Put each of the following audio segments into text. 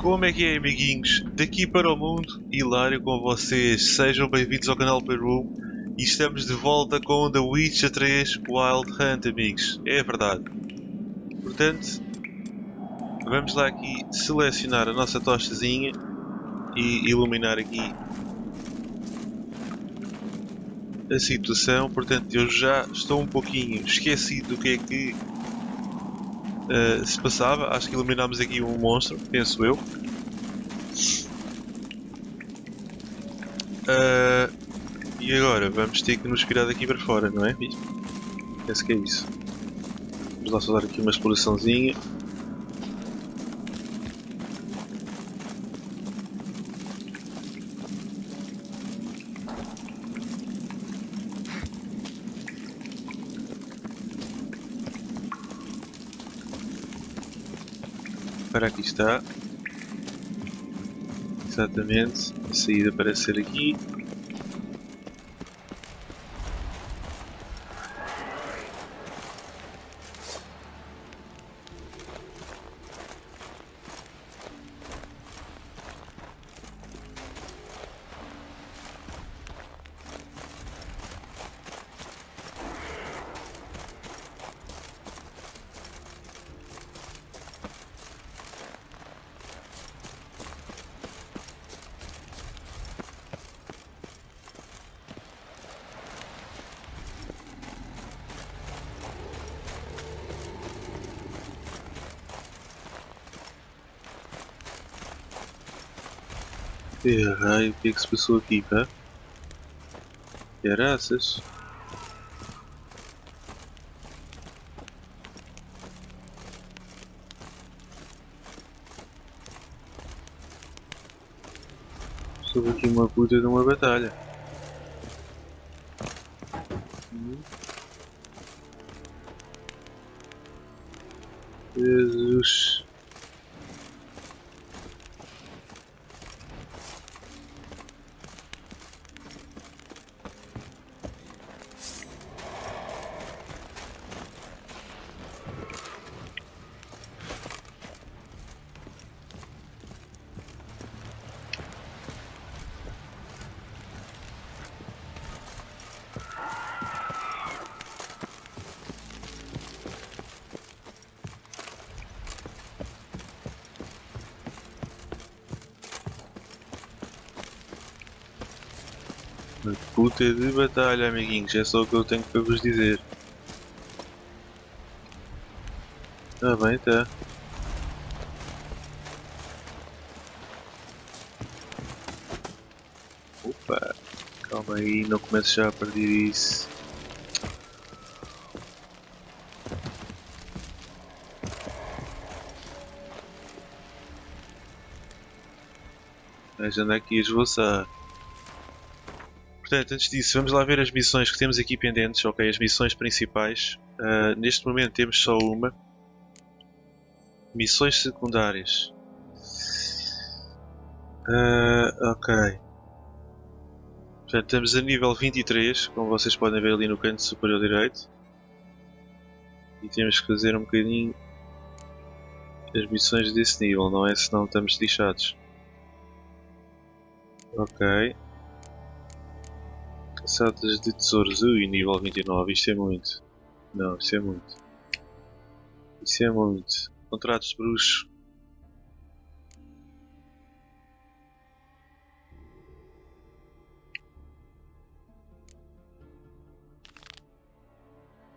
Como é que é, amiguinhos? Daqui para o mundo, hilário com vocês. Sejam bem-vindos ao canal PlayRoom e estamos de volta com The Witcher 3 Wild Hunt, amigos. É verdade. Portanto, vamos lá aqui selecionar a nossa tostazinha e iluminar aqui a situação. Portanto, eu já estou um pouquinho esquecido do que é que se passava. Acho que eliminámos aqui um monstro, penso eu. E agora vamos ter que nos virar daqui para fora, não é? Penso que é isso. Vamos lá só dar aqui uma exploraçãozinha. Para aqui está. Exatamente. A saída parece ser aqui. Raio, o que é que se passou aqui, pá? Graças. Estou aqui uma puta de uma batalha. Jesus. Uma puta de batalha, amiguinhos, é só o que eu tenho para vos dizer. Ah, bem, tá. Opa, calma aí, não começo já a perder isso. Mas anda aqui a esvoaçar. Portanto, antes disso, vamos lá ver as missões que temos aqui pendentes. Ok, as missões principais. Neste momento temos só uma. Missões secundárias. Ok. Portanto, estamos a nível 23, como vocês podem ver ali no canto superior direito. E temos que fazer um bocadinho as missões desse nível, não é? Senão estamos lixados. Ok. Caçadas de tesouros. Ui, nível 29, isto é muito. Não, isto é muito. Isso é muito. Contratos de bruxo.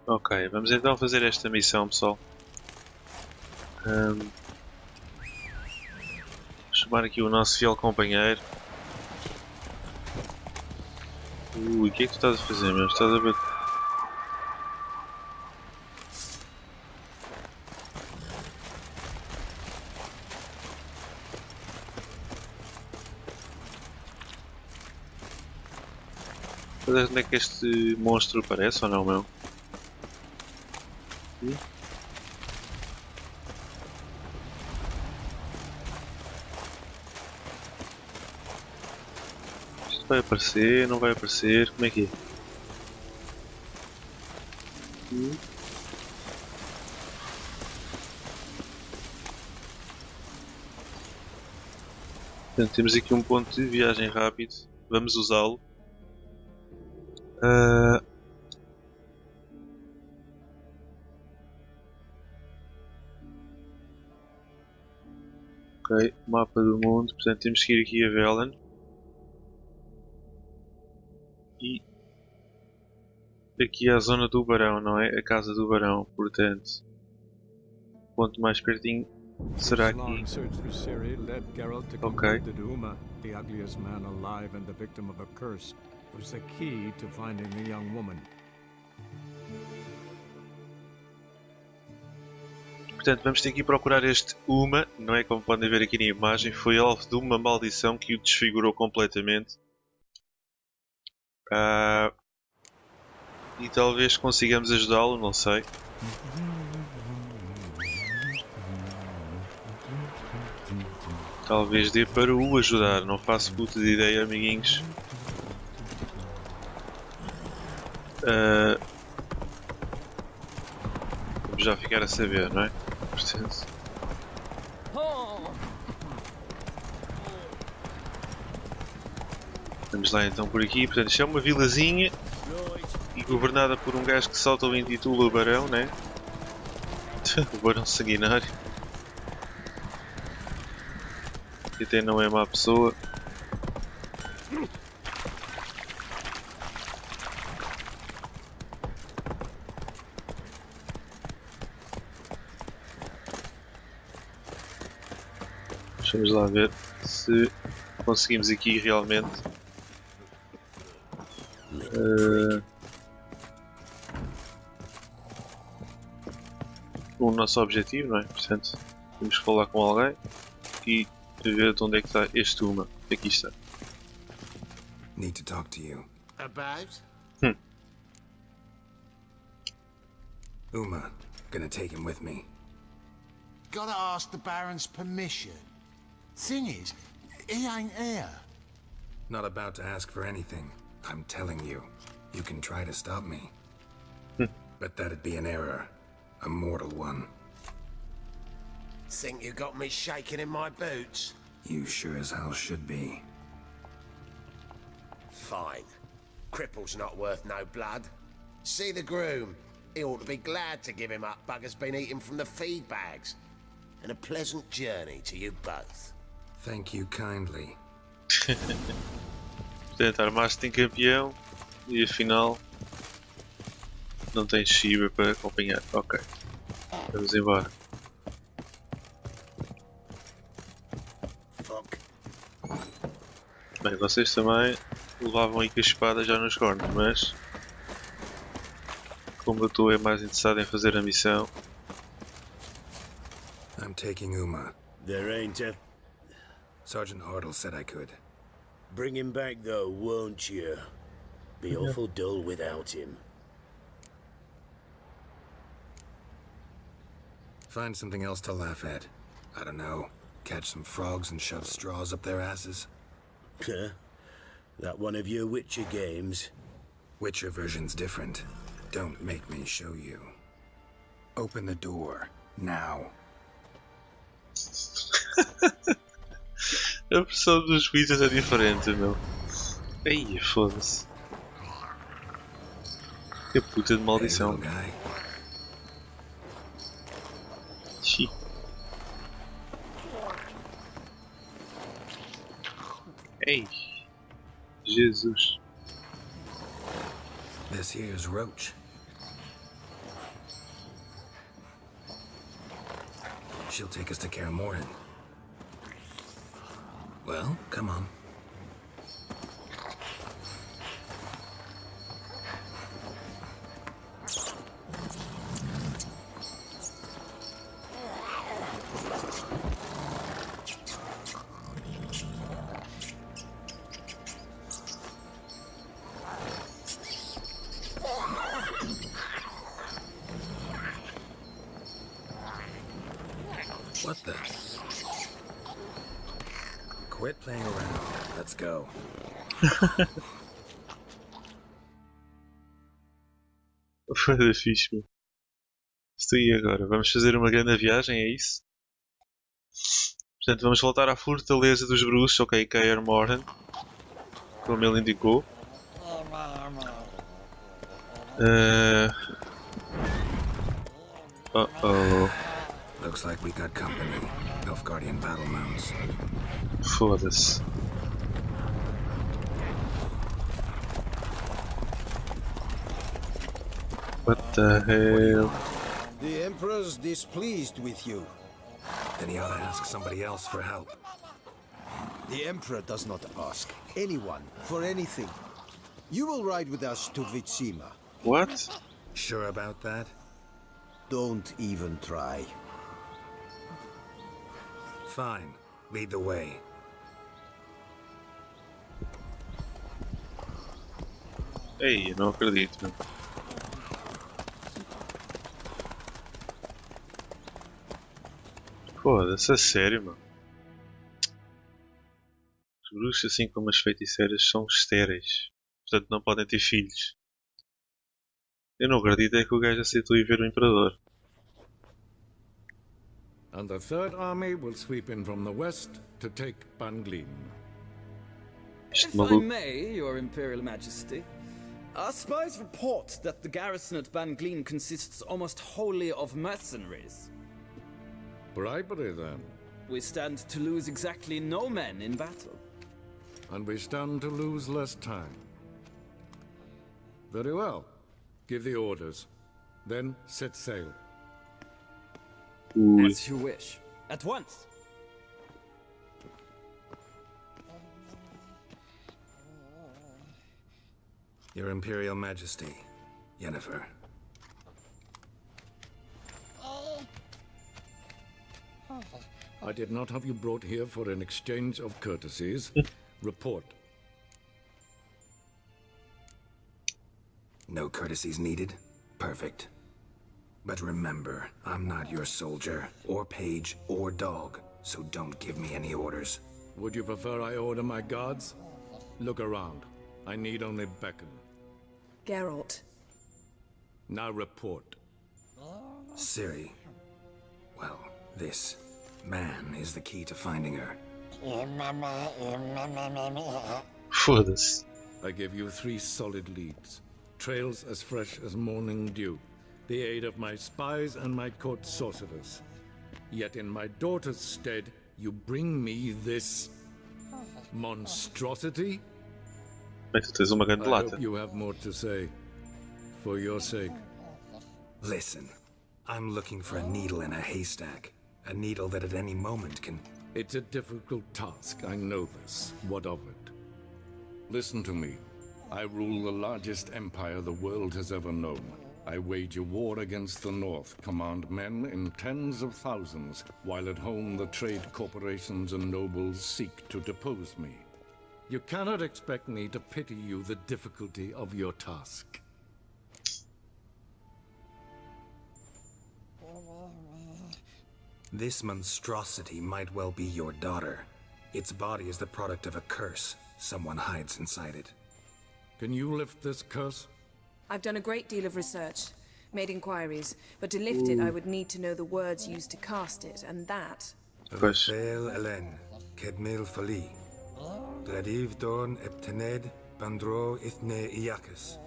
Ok, vamos então fazer esta missão, pessoal. Vou chamar aqui o nosso fiel companheiro. Ui, o que é que tu estás a fazer, meu? Estás a bater. Sabes onde é que este monstro aparece ou não, meu? Isto vai aparecer, não vai aparecer, como é que é? Portanto, temos aqui um ponto de viagem rápido. Vamos usá-lo. Ok, mapa do mundo. Portanto, temos que ir aqui a Venham. E aqui é a zona do barão, não é? A casa do barão. Portanto, o ponto mais pertinho será His long aqui. search for Ciri led Geralt to Okay. conclude that Uma, the ugliest man alive and the victim of a curse, was the key to finding the young woman. Portanto, vamos ter que ir procurar este Uma, não é? Como podem ver aqui na imagem, foi alvo de uma maldição que o desfigurou completamente. E talvez consigamos ajudá-lo, não sei. Talvez dê para o ajudar, não faço puta de ideia, amiguinhos. Vamos já ficar a saber, não é? Portanto, vamos lá então por aqui. Portanto, isto é uma vilazinha e governada por um gajo que se auto-intitula o Barão, né? O Barão Sanguinário. Que até não é má pessoa. Vamos lá ver se conseguimos aqui realmente o nosso objetivo, não é? Portanto, temos que falar com alguém e ver de onde é que está este Uma. Aqui está. Need to talk to you. About? Uma, gonna take him with me. Gotta ask the Baron's permission. Thing is, he ain't here. Not about to ask for anything. I'm telling you. You can try to stop me. But that'd be an error. A mortal one. Think you got me shaking in my boots? You sure as hell should be. Fine. Cripple's not worth no blood. See the groom. He ought to be glad to give him up. Bugger's been eating from the feed bags. And a pleasant journey to you both. Thank you kindly. Portanto, armaste em campeão e afinal não tens Shiba para acompanhar. Ok, vamos embora. Fuck. Bem, vocês também levavam aí com a espada já nos cornos, mas como eu estou mais interessado em fazer a missão. I'm taking Uma. There ain't a... Sergeant Hartle said I could. Bring him back though, won't you? Be awful dull without him. Find something else to laugh at. I don't know. Catch some frogs and shove straws up their asses. Huh? That one of your Witcher games? Witcher version's different. Don't make me show you. Open the door. Now. A versão dos vídeos é diferente, meu. Ai, foda-se. Que puta de maldição. Hey, little guy. Xi. Ei, Jesus. This here's Roach. She'll take us to Kaer Morhen. Well, come on. What the? Quit playing around. Let's go. Foi da fixe, meu. Estou aí agora. Vamos fazer uma grande viagem, é isso? Portanto, vamos voltar à fortaleza dos bruxos, ok, Kaer Morhen, como ele indicou. Looks like we got company. Nilfgaardian battle mounts. Foda-se. What the hell? The Emperor's displeased with you. Then he ought to ask somebody else for help. The Emperor does not ask anyone for anything. You will ride with us to Vitsima. What? Sure about that? Don't even try. Fine. Lead the way. Ei, eu não acredito, meu. Foda-se, a sério, mano. Os bruxos, assim como as feiticeiras, são estéreis. Portanto, não podem ter filhos. Eu não acredito é que o gajo aceitou ir ver o Imperador. And the third army will sweep in from the west to take Banglin. Este If I maluco. may, Your Imperial Majesty, our spies report that the garrison at Banglin consists almost wholly of mercenaries. Bribery, then. We stand to lose exactly no men in battle. And we stand to lose less time. Very well. Give the orders. Then set sail. Ui. As you wish. At once! Your Imperial Majesty, Yennefer. I did not have you brought here for an exchange of courtesies. Report. No courtesies needed? Perfect. But remember, I'm not your soldier, or page, or dog, so don't give me any orders. Would you prefer I order my guards? Look around. I need only beckon. Geralt. Now report. Ciri. Well, this man is the key to finding her. Foda-se. I give you 3 solid leads. Trails as fresh as morning dew. The aid of my spies and my court sorcerers. Yet in my daughter's stead, you bring me this monstrosity? Bem, tu tens uma grande I lata. hope you have more to say. For your sake. Listen, I'm looking for a needle in a haystack. A needle that at any moment can... It's a difficult task, I know this. What of it? Listen to me. I rule the largest empire the world has ever known. I wage a war against the North, command men in tens of thousands, while at home the trade corporations and nobles seek to depose me. You cannot expect me to pity you the difficulty of your task. This monstrosity might well be your daughter. Its body is the product of a curse. Someone hides inside it. Can you lift this curse? I've done a great deal of research, made inquiries, but to lift it I would need to know the words used to cast it, and that... Pois. Rafael Elen, Kedmil Fali. Gladiv Dorn Eptened Bandro Ithne Iacus.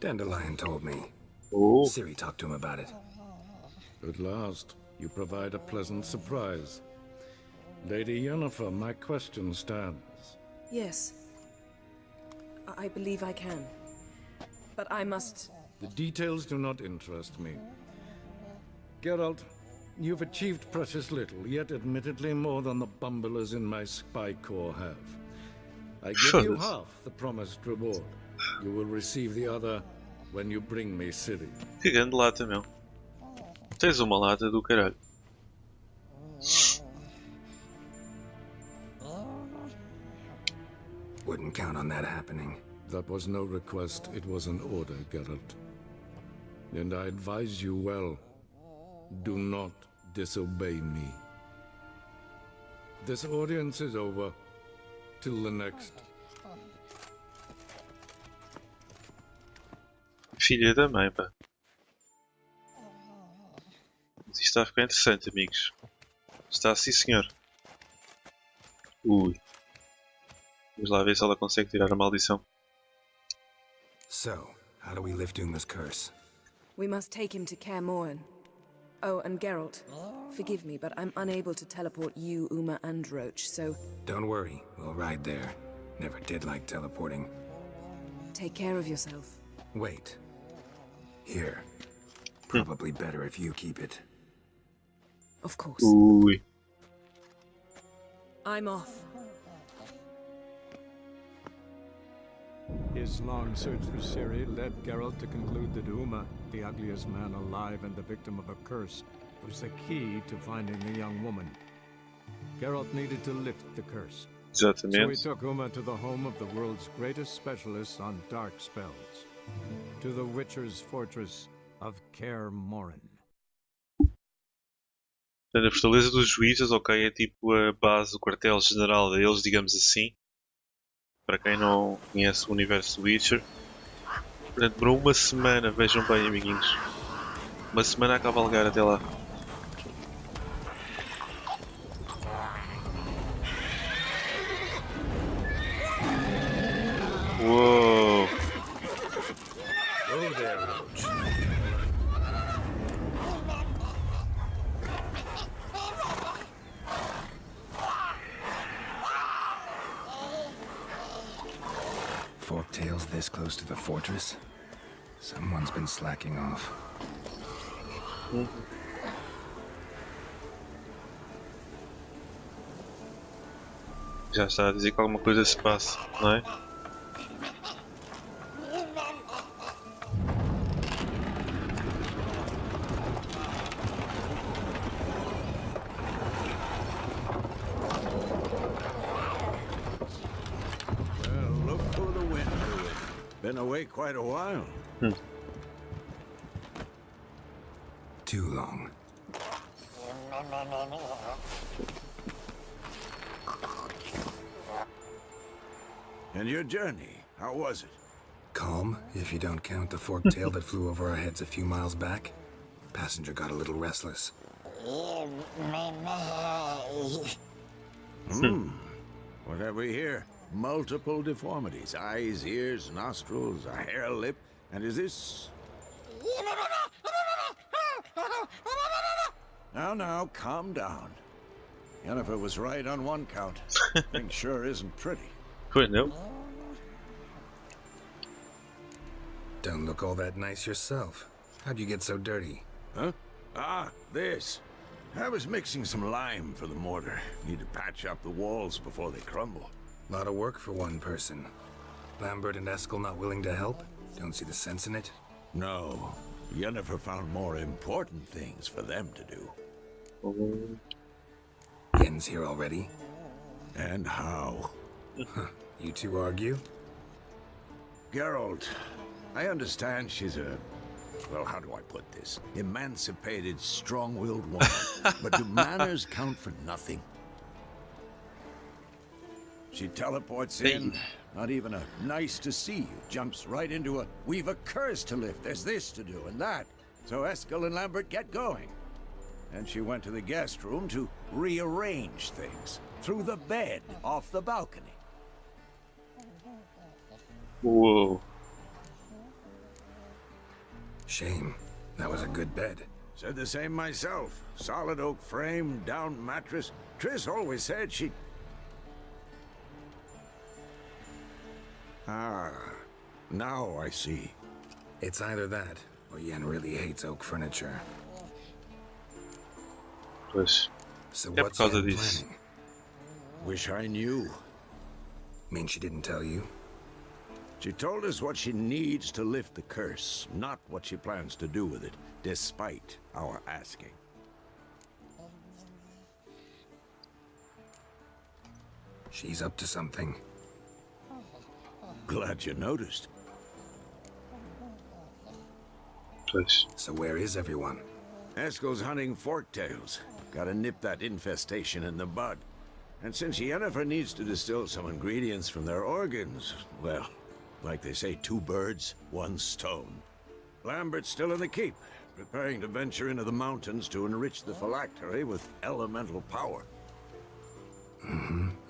Dandelion told me. Oh. Ciri talked to him about it. At last, you provide a pleasant surprise. Lady Yennefer, my question stands. Yes. I believe I can. But I must... The details do not interest me. Geralt, you've achieved precious little, yet admittedly more than the bumblers in my spy corps have. I give you half the promised reward. You will receive the other when you bring me Ciri. Que grande lata, meu. Tens uma lata do caralho. Wouldn't count on that happening. That was no request, it was an order, Geralt. And I advise you well, do not disobey me. This audience is over. Till the next. Filha da mãe, pá. Mas isto está a ficar interessante, amigos. Está sim, senhor. Ui. Vamos lá ver se ela consegue tirar a maldição. So, how do we lift Uma's curse? We must take him to Kaer Morhen. Oh, and Geralt, forgive me, but I'm unable to teleport you, Uma, and Roach, so Don't worry, we'll ride there. Never did like teleporting. take care of yourself. Wait. Here. Probably better if you keep it. Of course. Ui. I'm off. His long search for Ciri led Geralt to conclude that Uma, the ugliest man alive and the victim of a curse, was the key to finding the young woman. Geralt needed to lift the curse. So he Exatamente. took Uma to the home of the world's greatest specialists on dark spells. To the Witcher's fortress of Kaer Morhen. Portanto, a Fortaleza dos Juízes, ok, é tipo a base, o quartel-general deles, digamos assim. Para quem não conhece o universo do Witcher. Portanto, demorou uma semana, vejam bem, amiguinhos. Uma semana a cavalgar até lá. Uou! Oh there, Roach. Forktails this close to the fortress? Someone's been slacking off. Já está a dizer que alguma coisa se passa, não é? Well, look who the wind blew in. Been away quite a while. Too long. And your journey, how was it? Calm, if you don't count the forktail that flew over our heads a few miles back. Passenger got a little restless. What have we here? Multiple deformities. Eyes, ears, nostrils, a hair lip. And is this... Now, calm down. Yennefer was right on one count. Thing sure isn't pretty. Pois não? Don't look all that nice yourself. How'd you get so dirty? Huh? Ah, this. I was mixing some lime for the mortar. Need to patch up the walls before they crumble. Lot of work for one person. Lambert and Eskel not willing to help? Don't see the sense in it? No. Yennefer found more important things for them to do. Yen's here already? And how? You two argue? Geralt, I understand she's a... Well, how do I put this? Emancipated, strong-willed woman. But do manners count for nothing? She teleports in, not even a nice to see you, jumps right into a we've a curse to lift, there's this to do and that. So Eskel and Lambert get going. And she went to the guest room to rearrange things. Through the bed, off the balcony. Uou! Shame. That was a good bed. Said the same myself. Solid oak frame, down mattress. Triss always said she'd... Ah, now I see. It's either that, or Yen really hates oak furniture. Pois. So É por what's causa Yen disso. planning? Wish I knew. Mean she didn't tell you? She told us what she needs to lift the curse, not what she plans to do with it, despite our asking. She's up to something. Glad you noticed. Pois. So where is everyone? Eskel's hunting forktails. Gotta nip that infestation in the bud. And since Yennefer needs to distill some ingredients from their organs, well, like they say, 2 birds, 1 stone. Lambert's still in the keep, preparing to venture into the mountains to enrich the phylactery with elemental power.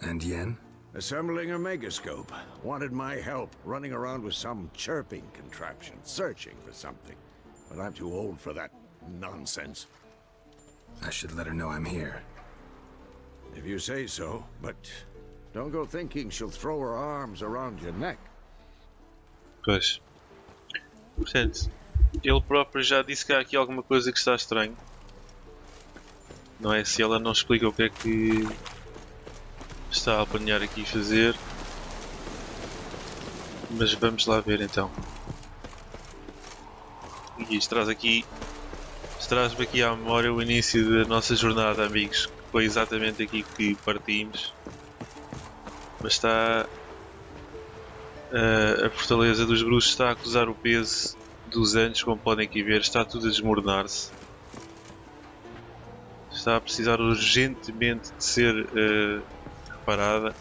And Yen? Assembling a megascope. Wanted my help running around with some chirping contraption, searching for something. But I'm too old for that nonsense. I should let her know I'm here. If you say so, but don't go thinking she'll throw her arms around your neck. Pois. Portanto, ele próprio já disse que há aqui alguma coisa que está estranho. Não é? Se ela não explica o que é que está a planear aqui fazer. Mas vamos lá ver então. E isto traz-me aqui à memória o início da nossa jornada, amigos. Foi exatamente aqui que partimos. Mas está... a fortaleza dos bruxos está a acusar o peso dos anos, como podem aqui ver. Está tudo a desmoronar-se. Está a precisar urgentemente de ser reparada.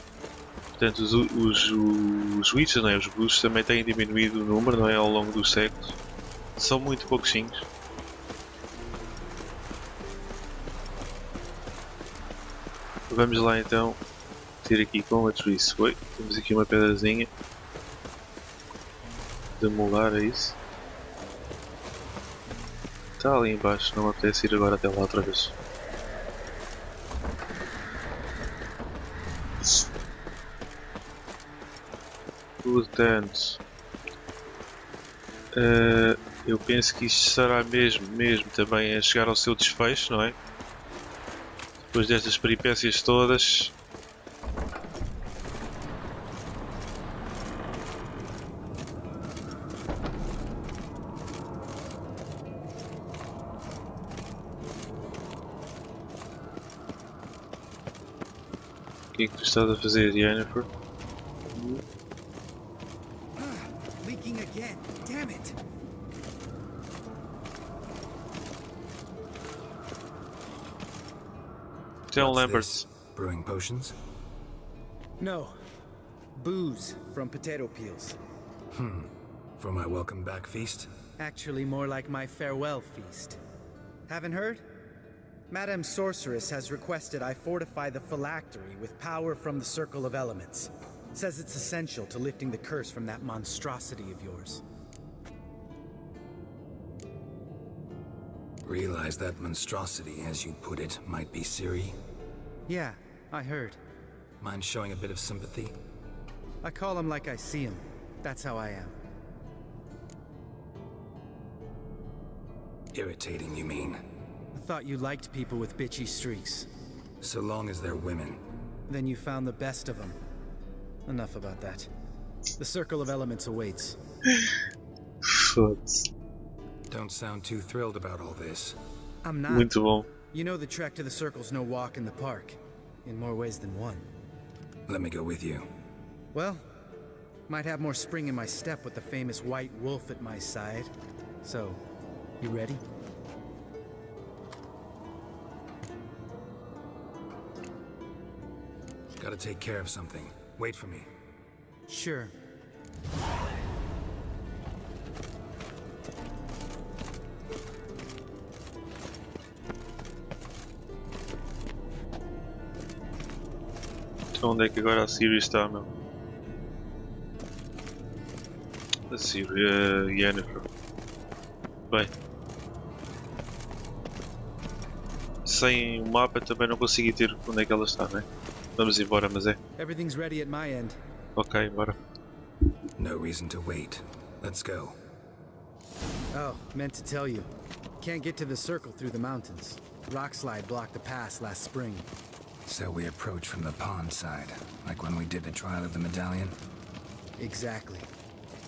Portanto, os Witchers, não é? Os bruxos também têm diminuído o número, não é? Ao longo dos séculos. São muito pouquinhos. Vamos lá então ter aqui com a Triss. Oi, temos aqui uma pedazinha de molar, é isso? Está ali embaixo, não me apetece ir agora até lá outra vez. Portanto, eu penso que isto será mesmo também a chegar ao seu desfecho, não é? Depois destas peripécias todas. O que é que tu estás a fazer, Jennifer? Leaking again. Damn it. Tell What's Lambert. this? Brewing potions? No. Booze from potato peels. For my welcome back feast? Actually, more like my farewell feast. Haven't heard? Madame Sorceress has requested I fortify the phylactery with power from the Circle of Elements. Says it's essential to lifting the curse from that monstrosity of yours. Realize that monstrosity, as you put it, might be Ciri? Yeah, I heard. Mind showing a bit of sympathy? I call him like I see him. That's how I am. Irritating, you mean? I thought you liked people with bitchy streaks. So long as they're women. Then you found the best of them. Enough about that. The Circle of Elements awaits. Foda-se. Don't sound too thrilled about all this. I'm not. Muito bom. You know the trek to the Circle's no walk in the park. In more ways than one. Let me go with you. Well, might have more spring in my step with the famous white wolf at my side. So, you ready? Gotta take care of something. Wait for me. Sure. Então onde é que agora a Ciri está, meu? A Ciri, a Yennefer. Bem. Sem o mapa também não consegui ter onde é que ela está, né? Vamos embora, mas é. Everything's ready at my end. Ok, bora. No reason to wait. Let's go. Oh, meant to tell you. Can't get to the Circle through the mountains. Rockslide blocked the pass last spring. So we approach from the pond side, like when we did the trial of the medallion? Exactly.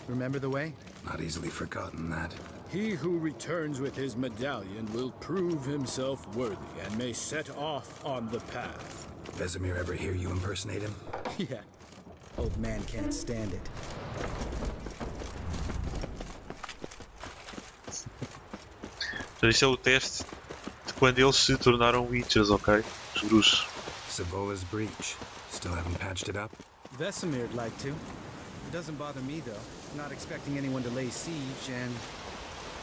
Remember the way? Not easily forgotten that. He who returns with his medallion will prove himself worthy and may set off on the path. Vesemir ever hear you impersonate him? Yeah. Old man can't stand it. Então isto é o teste de quando eles se tornaram Witchers, ok? Os bruxos. Savola's breach. Still haven't patched it up? Vesemir'd like to. It doesn't bother me, though. Not expecting anyone to lay siege, and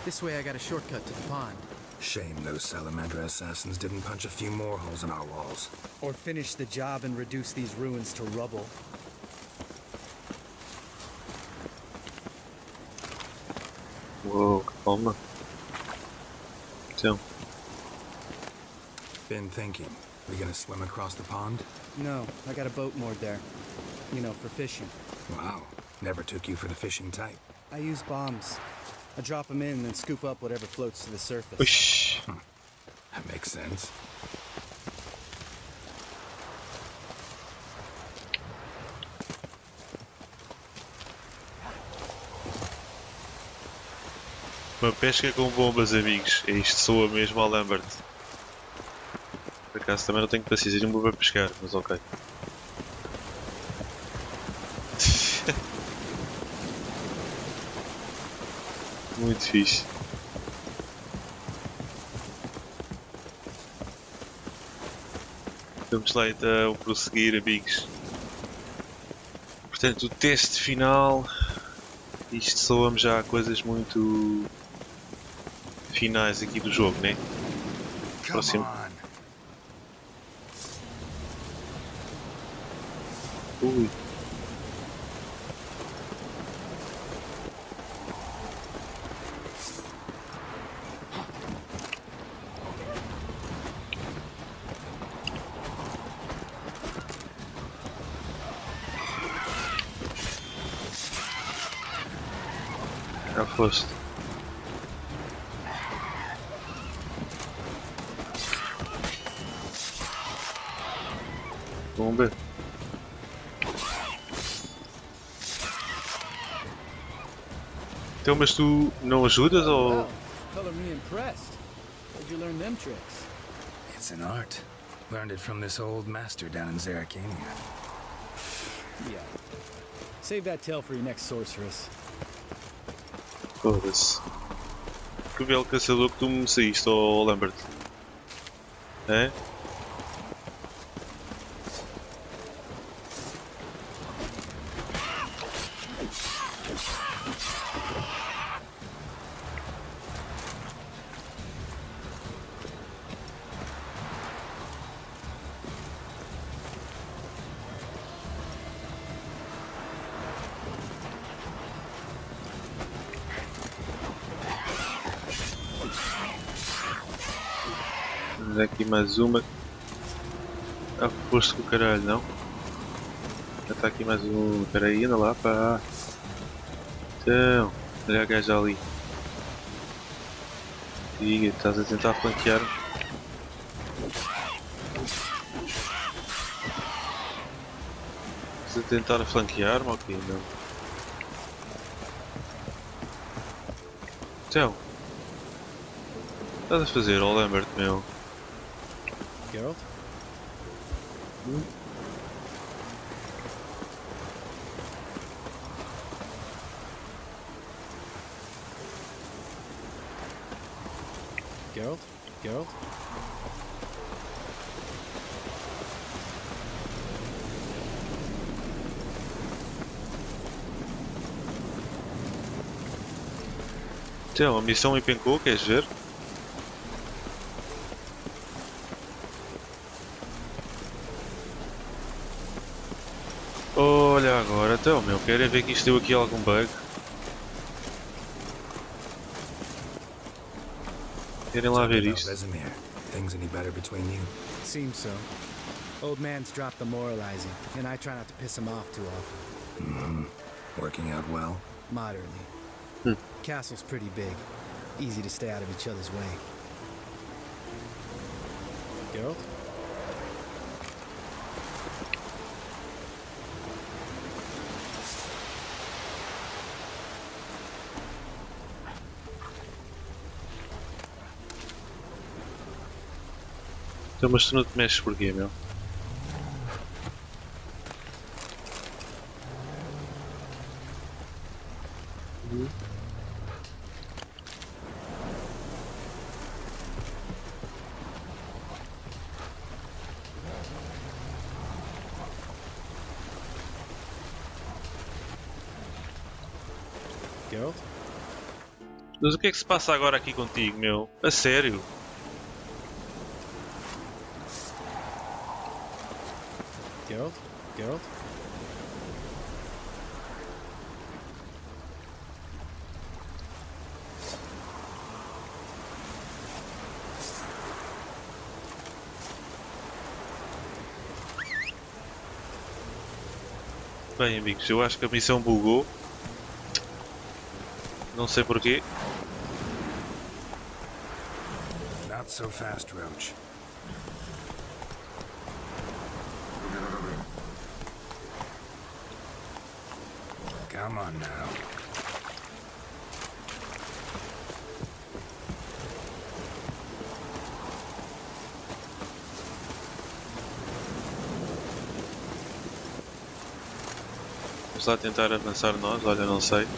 This way I got a shortcut to the pond. Shame those salamander assassins didn't punch a few more holes in our walls. Or finish the job and reduce these ruins to rubble. Uou, calma. Então, Been thinking. We gonna swim across the pond? No, I got a boat moored there. You know, for fishing. Wow. Never took you for the fishing type. I use bombs. I drop them in and scoop up whatever floats to the surface. oxi. That makes sense. Uma pesca com bombas, amigos. Isto soa mesmo ao Lambert. Por acaso também não tenho paciência nenhuma para pescar, mas ok. Muito fixe. Vamos lá então prosseguir, amigos. Portanto, o teste final. Isto soa-me já a coisas muito finais aqui do jogo, né? Próximo. Ui. Já foste. Vamos ver. Então, mas tu não ajudas ou... Color me impressed. Where'd you learn them tricks? It's an art. Learned it from this old master down in Zeracania. Yeah. Save that tale for your next sorceress. Foda-se. Que belo caçador que tu me saíste, oh Lambert. É? Aqui mais uma. Ah, posto com o caralho, não? Já está aqui mais um. Espera aí, anda lá, pá. Então, olha a gaja ali. Diga, estás a tentar flanquear. Estás a tentar flanquear-me ou quê? Não. Então. O que estás a fazer, ó Lambert, meu? Geralt? Geralt? Geralt? Então, a missão empencou, queres ver? Olha agora, então, meu, quero é ver que isto deu aqui algum bug. Querem lá ver isto? Things any better between you? Seems so. Old man's dropped the moralizing, and I try not to piss him off too often. Mm-hmm. Working out well? Moderately. Castle's pretty big. Easy to stay out of each other's way. Geralt? Então, mas tu não te mexes porquê, meu? Geralt? Mas o que é que se passa agora aqui contigo, meu? A sério? Geralt? Geralt? Bem, amigos, eu acho que a missão bugou. Não sei porquê. Not so fast, Roach. Come on now. Vamos lá tentar avançar nós, olha, não sei.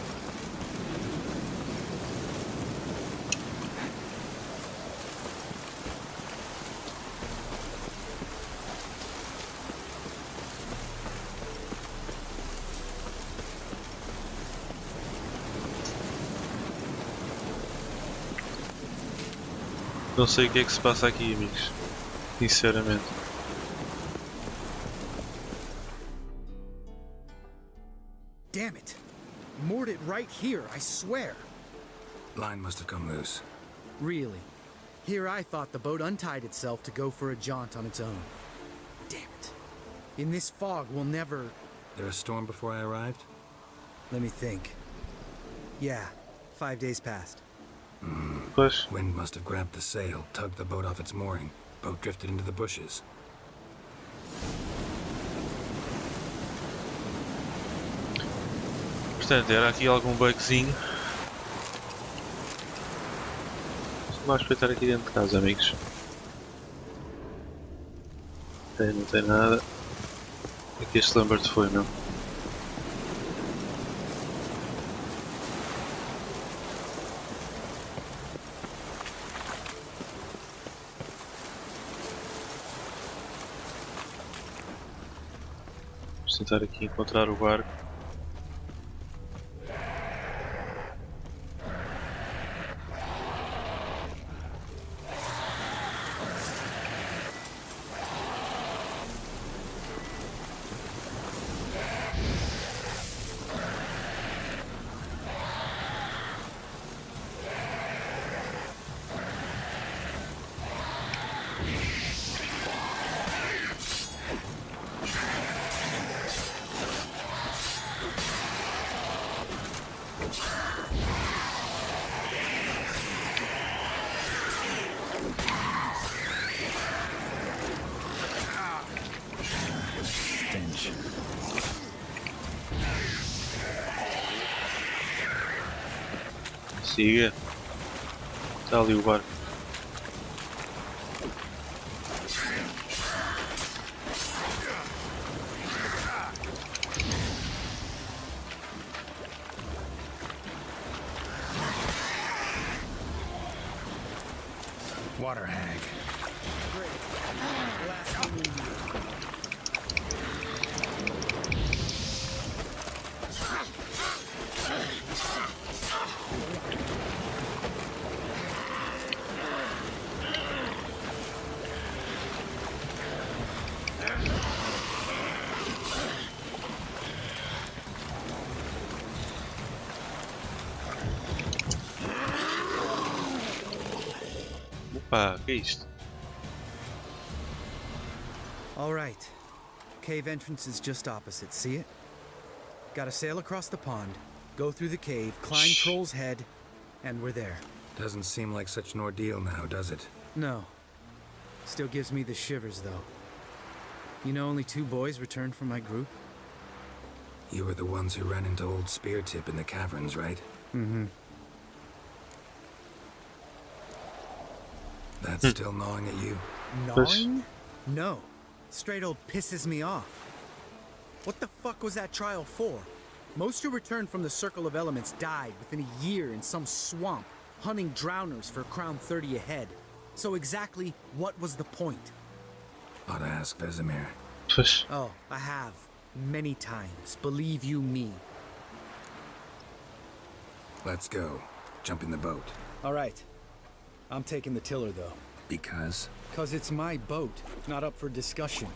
Não sei o que é que se passa aqui, amigos. Sinceramente. Damn it! Moored it right here, I swear. Line must have come loose. Really? Here I thought the boat untied itself to go for a jaunt on its own. Damn it. In this fog, we'll never... There a storm before I arrived? Let me think. Yeah, 5 days passed. Push. Wind must have grabbed the sail, tugged the boat off its mooring. Boat drifted into the bushes. Portanto, era aqui algum bugzinho. Vamos espreitar aqui dentro de casa, amigos. Não tem nada. Aqui este Lambert foi, não? Vamos tentar aqui encontrar o barco. Siga. Está ali o barco. Water hag. Opa, que é isto? All right. Cave entrance is just opposite, see it? Gotta sail across the pond, go through the cave, climb Troll's Head, and we're there. Doesn't seem like such an ordeal now, does it? No. Still gives me the shivers, though. You know only 2 boys returned from my group? You were the ones who ran into old Spear Tip in the caverns, right? Mm-hmm. That's still gnawing at you? Gnawing? No. Straight old pisses me off. What the fuck was that trial for? Most who returned from the Circle of Elements died within a year in some swamp, hunting drowners for Crown 30 a head. So exactly what was the point? Ought to ask Vesemir. Oh, I have. Many times, believe you me. Let's go. jump in the boat. All right. I'm taking the tiller, though. Because? Because it's my boat, not up for discussion.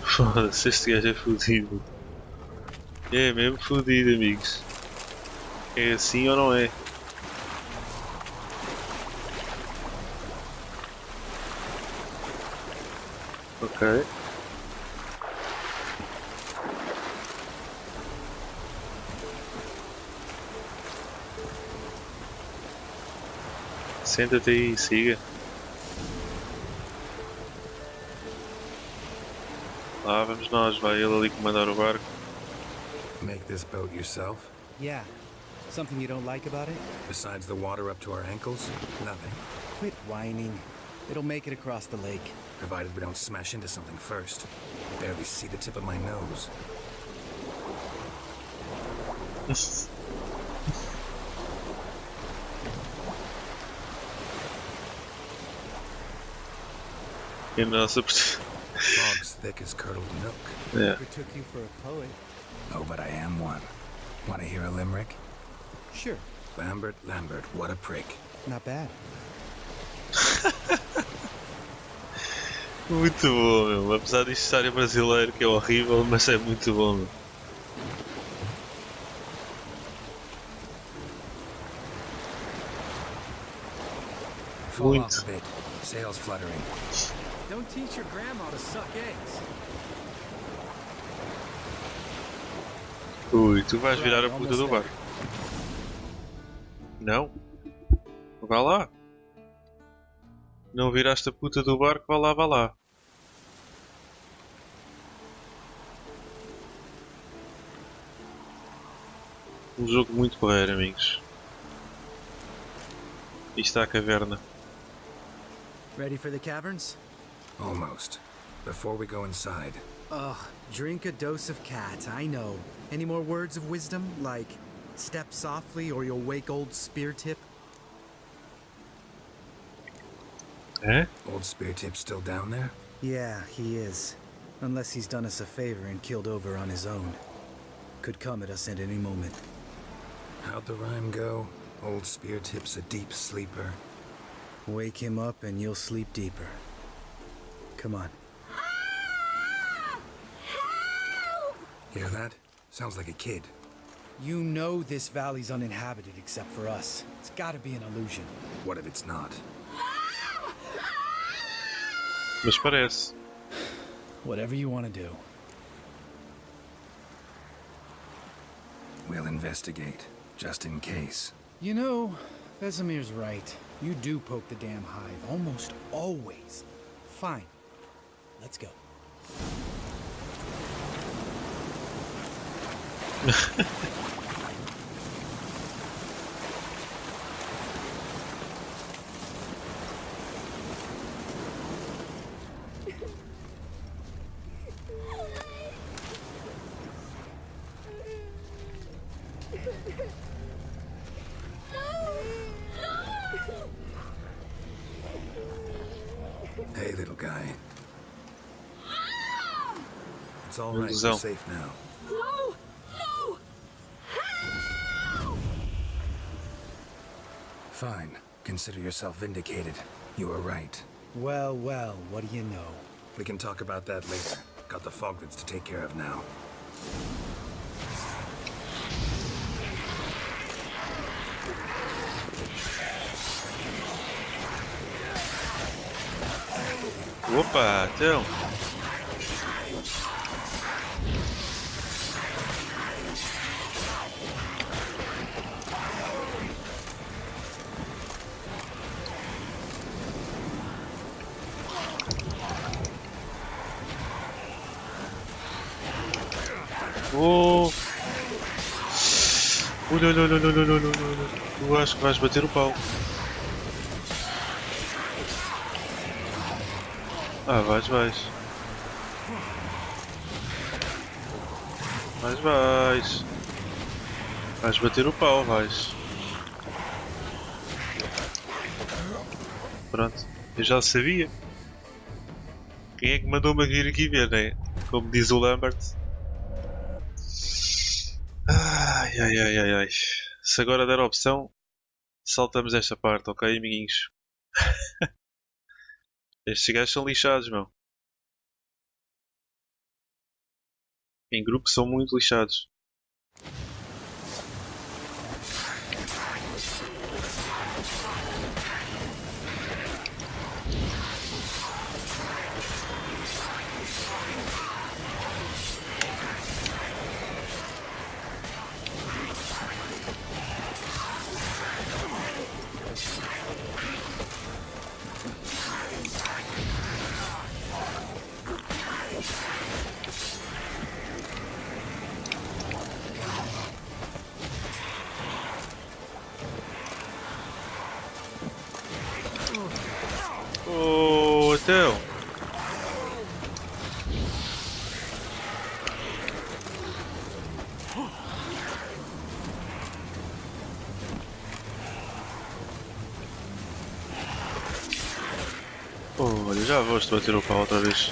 Foda-se, este gajo é fudido. É mesmo fudido, amigos. É assim ou não é? Ok. Senta-te aí e siga. Lá vamos nós, vai ele ali comandar o barco. Make this boat yourself? Yeah. Something you don't like about it? Besides the water up to our ankles? Nothing. Quit whining. It'll make it across the lake. Provided we don't smash into something first. I barely see the tip of my nose. E nossa. Fog's thick as curdled milk. Yeah. We took you for a poet. Oh, but I am one. Want to hear a limerick? Sure. Lambert, Lambert, what a prick. Not bad. Muito bom, meu. Apesar disto estar em brasileiro, que é horrível, mas é muito bom, meu. Fall off a bit. Sails fluttering. Don't teach your grandma to suck eggs. Ui, tu vais virar a puta do barco. Não? Vá lá. Não viraste a puta do barco, vá lá, vá lá. Um jogo muito porreiro, amigos. E está a caverna. Ready for the caverns? Almost. Before we go inside. Ugh, drink a dose of cat, I know. Any more words of wisdom, like step softly or you'll wake old Spear Tip? Eh? Old Spear Tip's still down there? Yeah, he is. Unless he's done us a favor and killed over on his own. Could come at us at any moment. How'd the rhyme go? Old Spear Tip's a deep sleeper. Wake him up and you'll sleep deeper. Come on. Hear that? Sounds like a kid. You know this valley's uninhabited except for us. It's gotta be an illusion. What if it's not? Mas parece. Whatever you want to do. We'll investigate, just in case. You know, Vesemir's right. You do poke the damn hive, almost always. Fine. Let's go. Hey, little guy. It's all right. We're safe now. No! No! Help! Fine. Consider yourself vindicated. You were right. Well, well, what do you know? We can talk about that later. Got the foglets to take care of now. Opa, então. Oh! Não, não, não, não, não, não, não, não. Eu acho que vais bater o pau. Ah, vais. Vais bater o pau, vais. Pronto, eu já sabia. Quem é que mandou-me vir aqui ver, né? Como diz o Lambert. Ai. Ai, ai, ai, ai, ai. Se agora der a opção, saltamos esta parte, ok, amiguinhos? Estes gajos são lixados, meu. Em grupo são muito lixados. Oh, então. Olha, já vou-te bater o pau outra vez.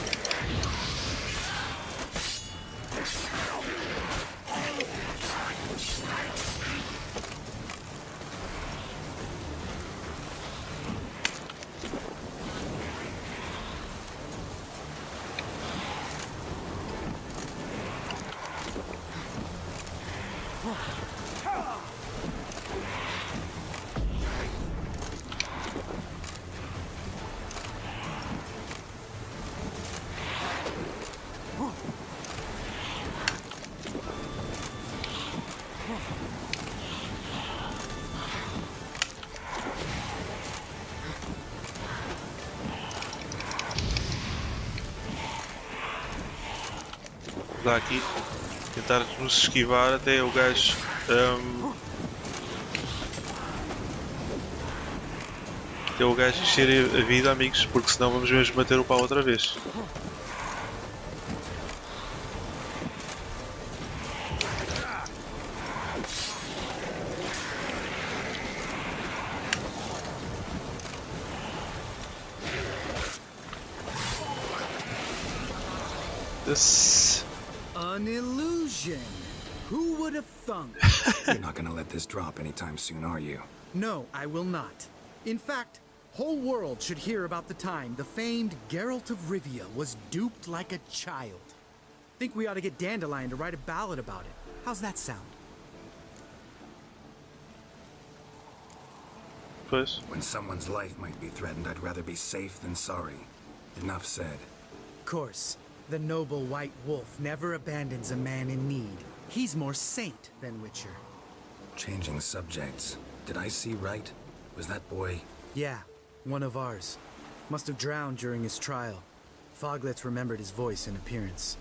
Dá aqui, tentar nos esquivar até o gajo até o gajo encher a vida, amigos, porque senão vamos mesmo bater o pau outra vez. This... An illusion. Who would have thunk? You're not gonna let this drop anytime soon, are you? No, I will not. In fact, whole world should hear about the time the famed Geralt of Rivia was duped like a child. Think we ought to get Dandelion to write a ballad about it. How's that sound? Pois. When someone's life might be threatened, I'd rather be safe than sorry. Enough said. Of course. The noble white wolf never abandons a man in need. He's more saint than Witcher. Changing subjects. Did I see right? Was that boy? Yeah, one of ours. Must have drowned during his trial. Foglets remembered his voice and appearance.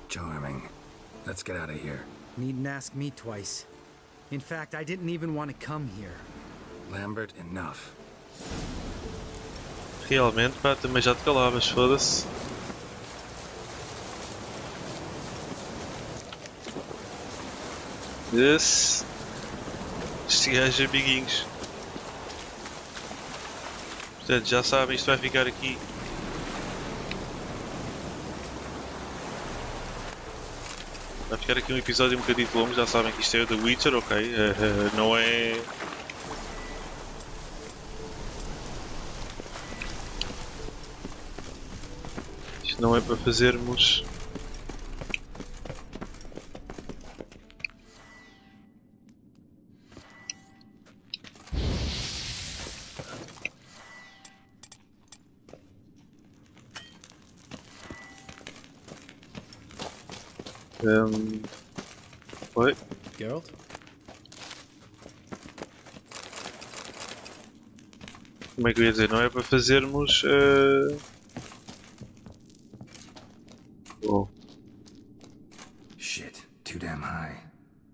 Charming. Let's get out of here. Needn't ask me twice. In fact, I didn't even want to come here. Lambert, enough. Realmente, pá, também já te calavas, foda-se. Estes gajos amiguinhos. Portanto, já sabem, isto vai ficar aqui. Vai ficar aqui um episódio um bocadinho longo, já sabem que isto é o The Witcher, ok? Não é... Isto não é para fazermos... Oi? Geralt? Como é que eu ia dizer? Não é para fazermos... Oh. Shit, too damn high.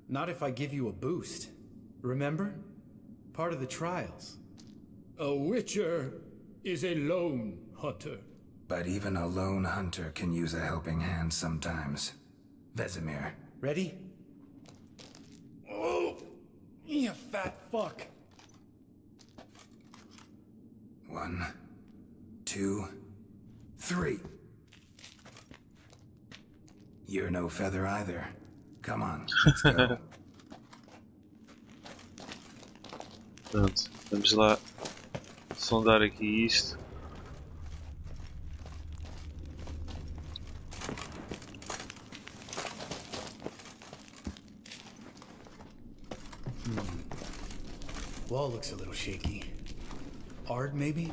Not if I give you a boost. Remember? Part of the trials. A witcher is a lone hunter. But even a lone hunter can use a helping hand sometimes. Vesemir. Ready? Oh, you fat fuck. 1, 2, 3. You're no feather either. Come on, let's go. Pronto, vamos lá sondar aqui isto. Wall looks a little shaky. Hard, maybe?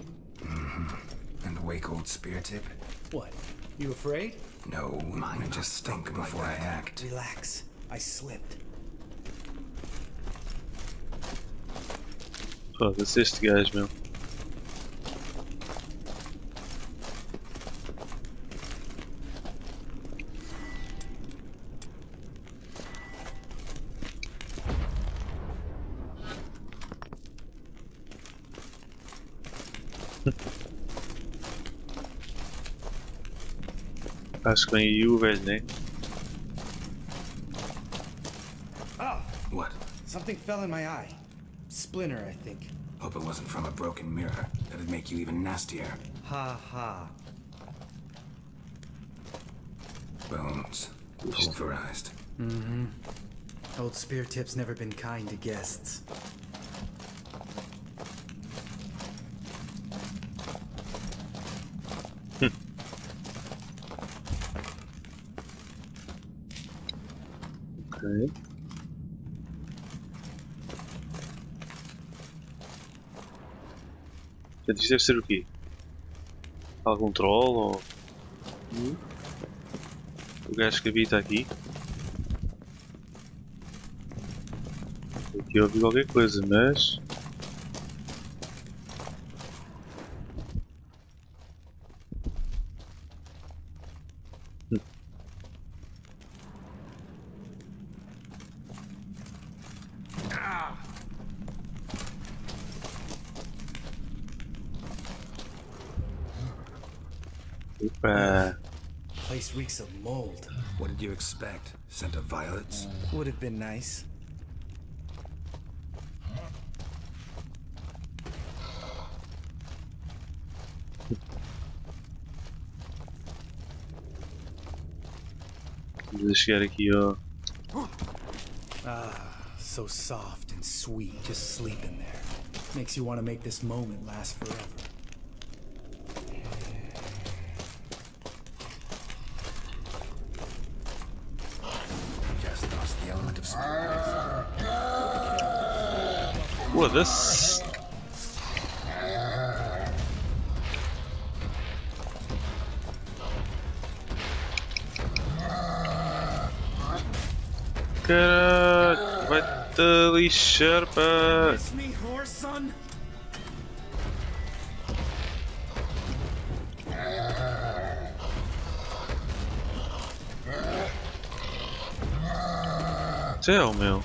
And wake old spear tip? What? You afraid? No, I just think before I act. Relax. I slipped. Foda-se este gajo, meu. Acho que vem aí o velho, né? Oh! What? Something fell in my eye. Splinter, I think. Hope it wasn't from a broken mirror. That'd make you even nastier. Ha ha. Bones. Pulverized. Old Spear Tip's never been kind to guests. Ok. Portanto, isto deve ser o quê? Algum troll ou... O gajo que habita aqui? Aqui eu ouvi qualquer coisa, mas... Opa! Place reeks of mold. What did you expect? Scent of violets? Would have been nice. Vamos a chegar aqui ao... Ah, so soft and sweet, just sleeping there. Makes you want to make this moment last forever. Just lost the element of surprise. Foda-se! Caralho, vai-te lixar, pá! Miss me, horse son? Céu, meu!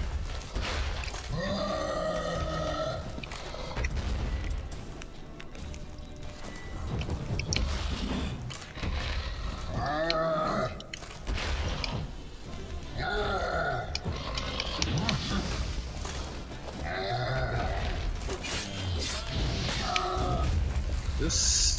This...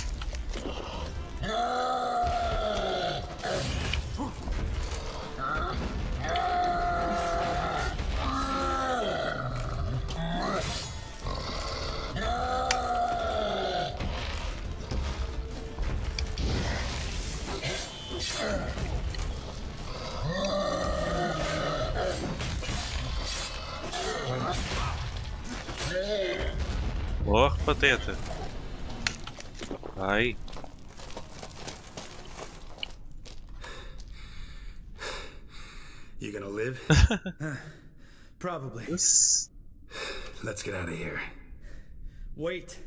Morre, pateta! Vai! You gonna live? Probably. This... Let's get out of here. Wait.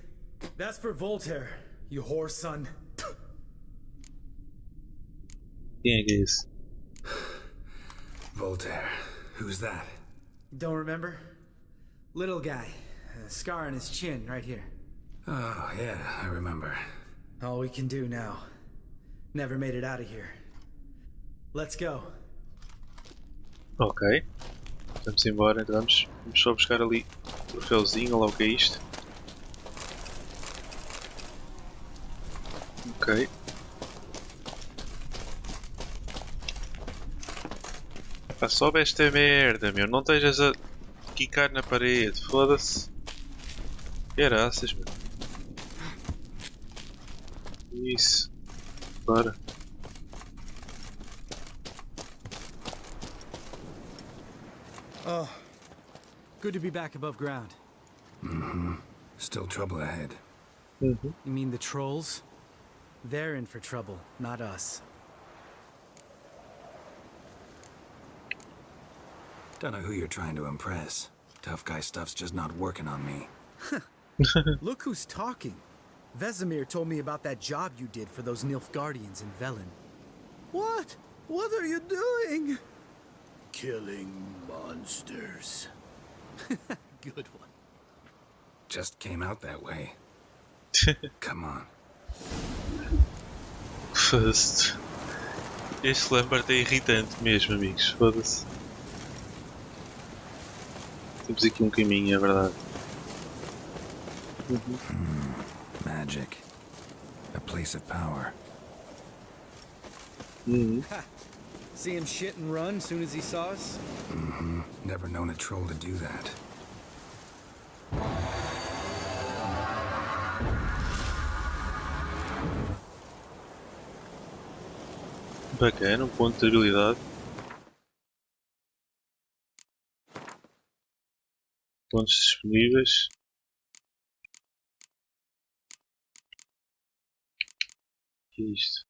That's for Voltaire, you whore son. Quem é que é esse? Voltaire. Who's that? Don't remember? Little guy. A scar on his chin, right here. Oh, yeah, I remember. All we can do now. Never made it out of here. Let's go. Ok. Vamos embora, então vamos só buscar ali o troféuzinho, lá o que é isto. Ok. Pá, sobe esta merda, meu. Não estejas a quicar na parede, foda-se. Graças, meu. Isso. Bora. Oh, good to be back above ground. Still trouble ahead. You mean the trolls? They're in for trouble, not us. Don't know who you're trying to impress. Tough guy stuff's just not working on me. Look who's talking. Vesemir told me about that job you did for those Nilfgaardians in Velen. What? What are you doing? Killing monsters. Good one. Just came out that way. Come on. Foda-se. Este Lambert é irritante mesmo, amigos. Foda-se. Temos aqui um caminho, é verdade. Magic. A place of power. See him shit and run soon as he saw us? Never known a troll to do that. Bacana, ponto de habilidade. Pontos disponíveis. O que é isto?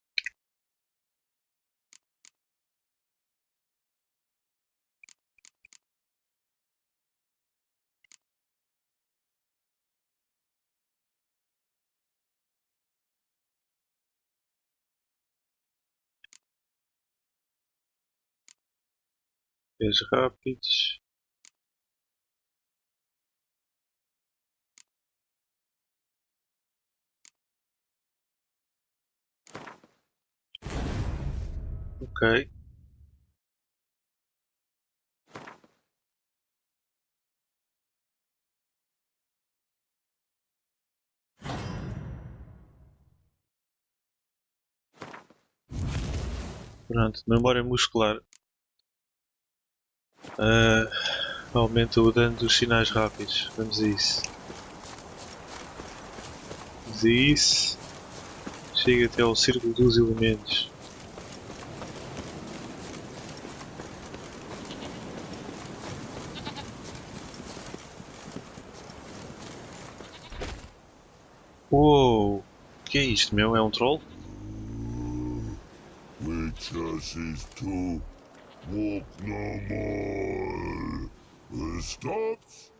Pés rápidos. Ok. Pronto, memória muscular. Aumenta o dano dos sinais rápidos. Vamos a isso. Vamos a isso. Chega até ao círculo dos elementos. Uou! O que é isto, meu? É um troll? Witcher says to walk no more. Stops?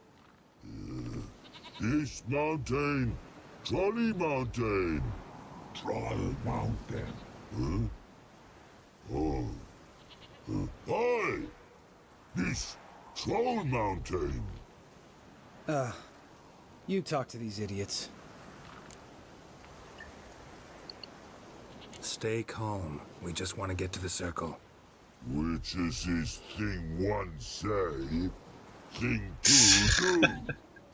This mountain, Trolley Mountain. Troll Mountain. Huh? Oh. Hi! This Troll Mountain. You talk to these idiots. Stay calm. We just want to get to the circle. Witcher says thing one say, thing two do,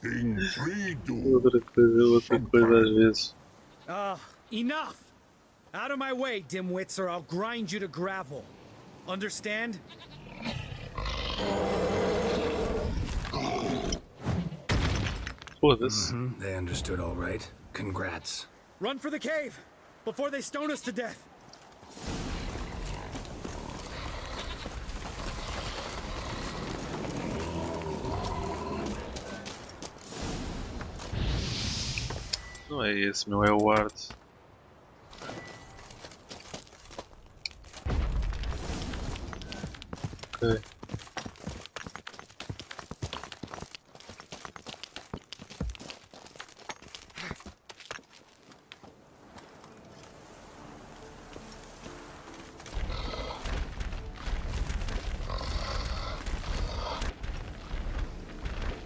thing three do. Outra coisa às vezes. Enough! Out of my way, dimwits, or I'll grind you to gravel. Understand? Foda-se. They understood all right. Congrats. Run for the cave! Before they stone us to death! Não é esse, meu, é o Art. Ok.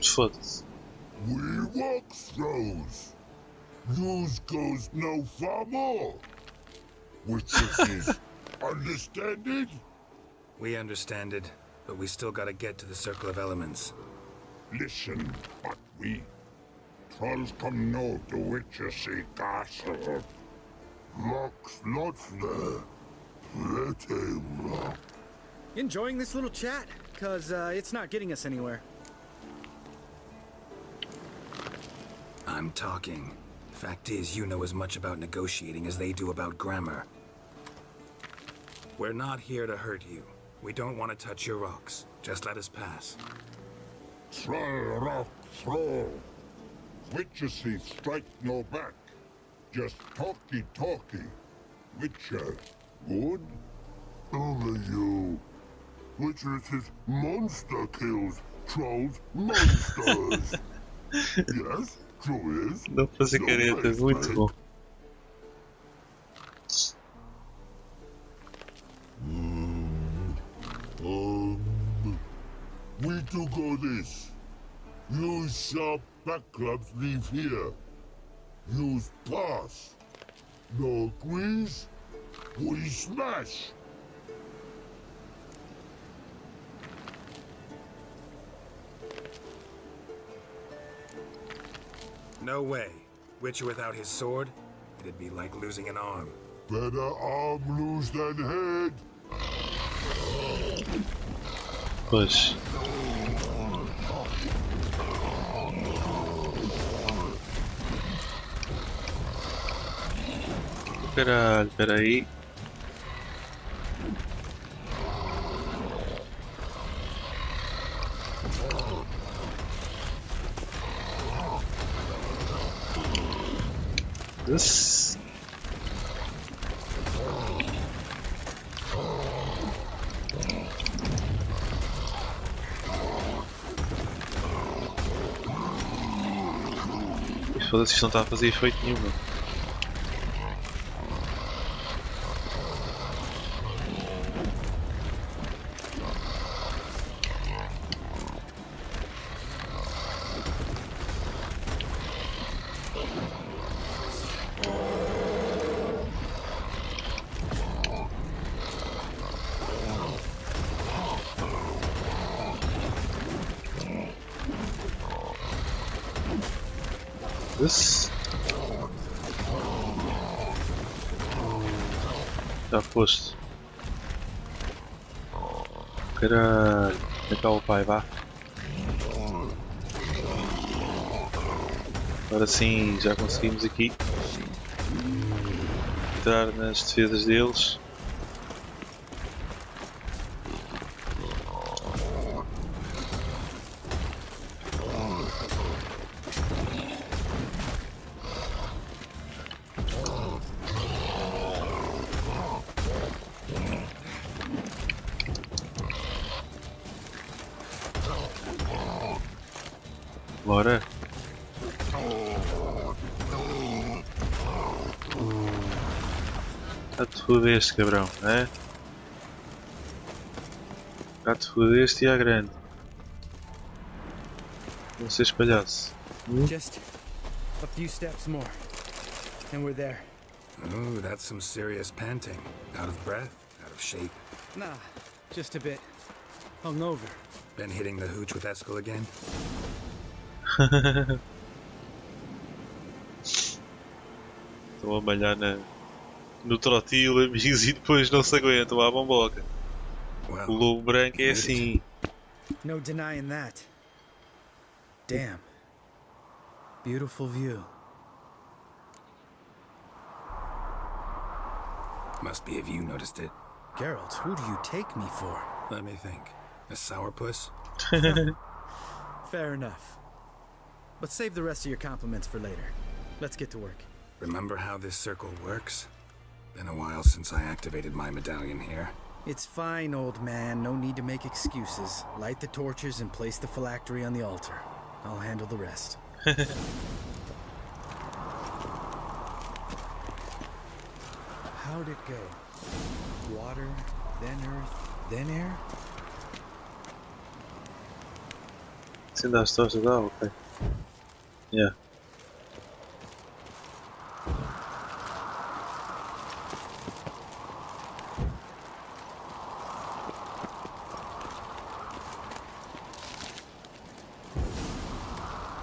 Foda-se. We walk throws. News goes no far more. Witcher says, understand it? We understand it, but we still gotta get to the Circle of Elements. Listen, but we trolls come no to Witcher say castle. Rocks not there. Pretty rock. Enjoying this little chat? Cause it's not getting us anywhere. I'm I'm talking. Fact is, you know as much about negotiating as they do about grammar. We're not here to hurt you. We don't want to touch your rocks. Just let us pass. Troll rock throw. Witcher see strike no back. Just talky. Witcher, good? Only you. Witcher says monster kills trolls monsters. Yes, true is. Não fazer careta, muito bom. We do go this. Use sharp back clubs leave here. Use pass. No agrees, we smash. No way. Witcher without his sword? It'd be like losing an arm. Better arm lose than head. Pois. Caralho, peraí. This. Foda-se, isto não está a fazer efeito nenhum. This. Já foste. Caralho. Vem cá o pai, vá. Agora sim, já conseguimos aqui entrar nas defesas deles. Bora. Já te fodeste, cabrão, é? Já te fodeste e à grande. Não sejas palhaço. Just a few steps more, and we're there. Ooh, that's some serious panting. Out of breath? Out of shape? Nah, just a bit hungover. Been hitting the hooch with Eskel again? Estão a malhar no trotil, amigos, e depois não se aguentam à bomboca. O lobo branco é assim. No denying that. Damn. Beautiful view. Must be if you noticed it. Geralt, who do you take me for? Let me think. A sourpuss? Fair enough. But save the rest of your compliments for later. Let's get to work. Remember how this circle works? Been a while since I activated my medallion here. It's fine, old man. No need to make excuses. Light the torches and place the phylactery on the altar. I'll handle the rest. How'd it go? Water, then earth, then air? Sim, dá as tostas, ok. Yeah.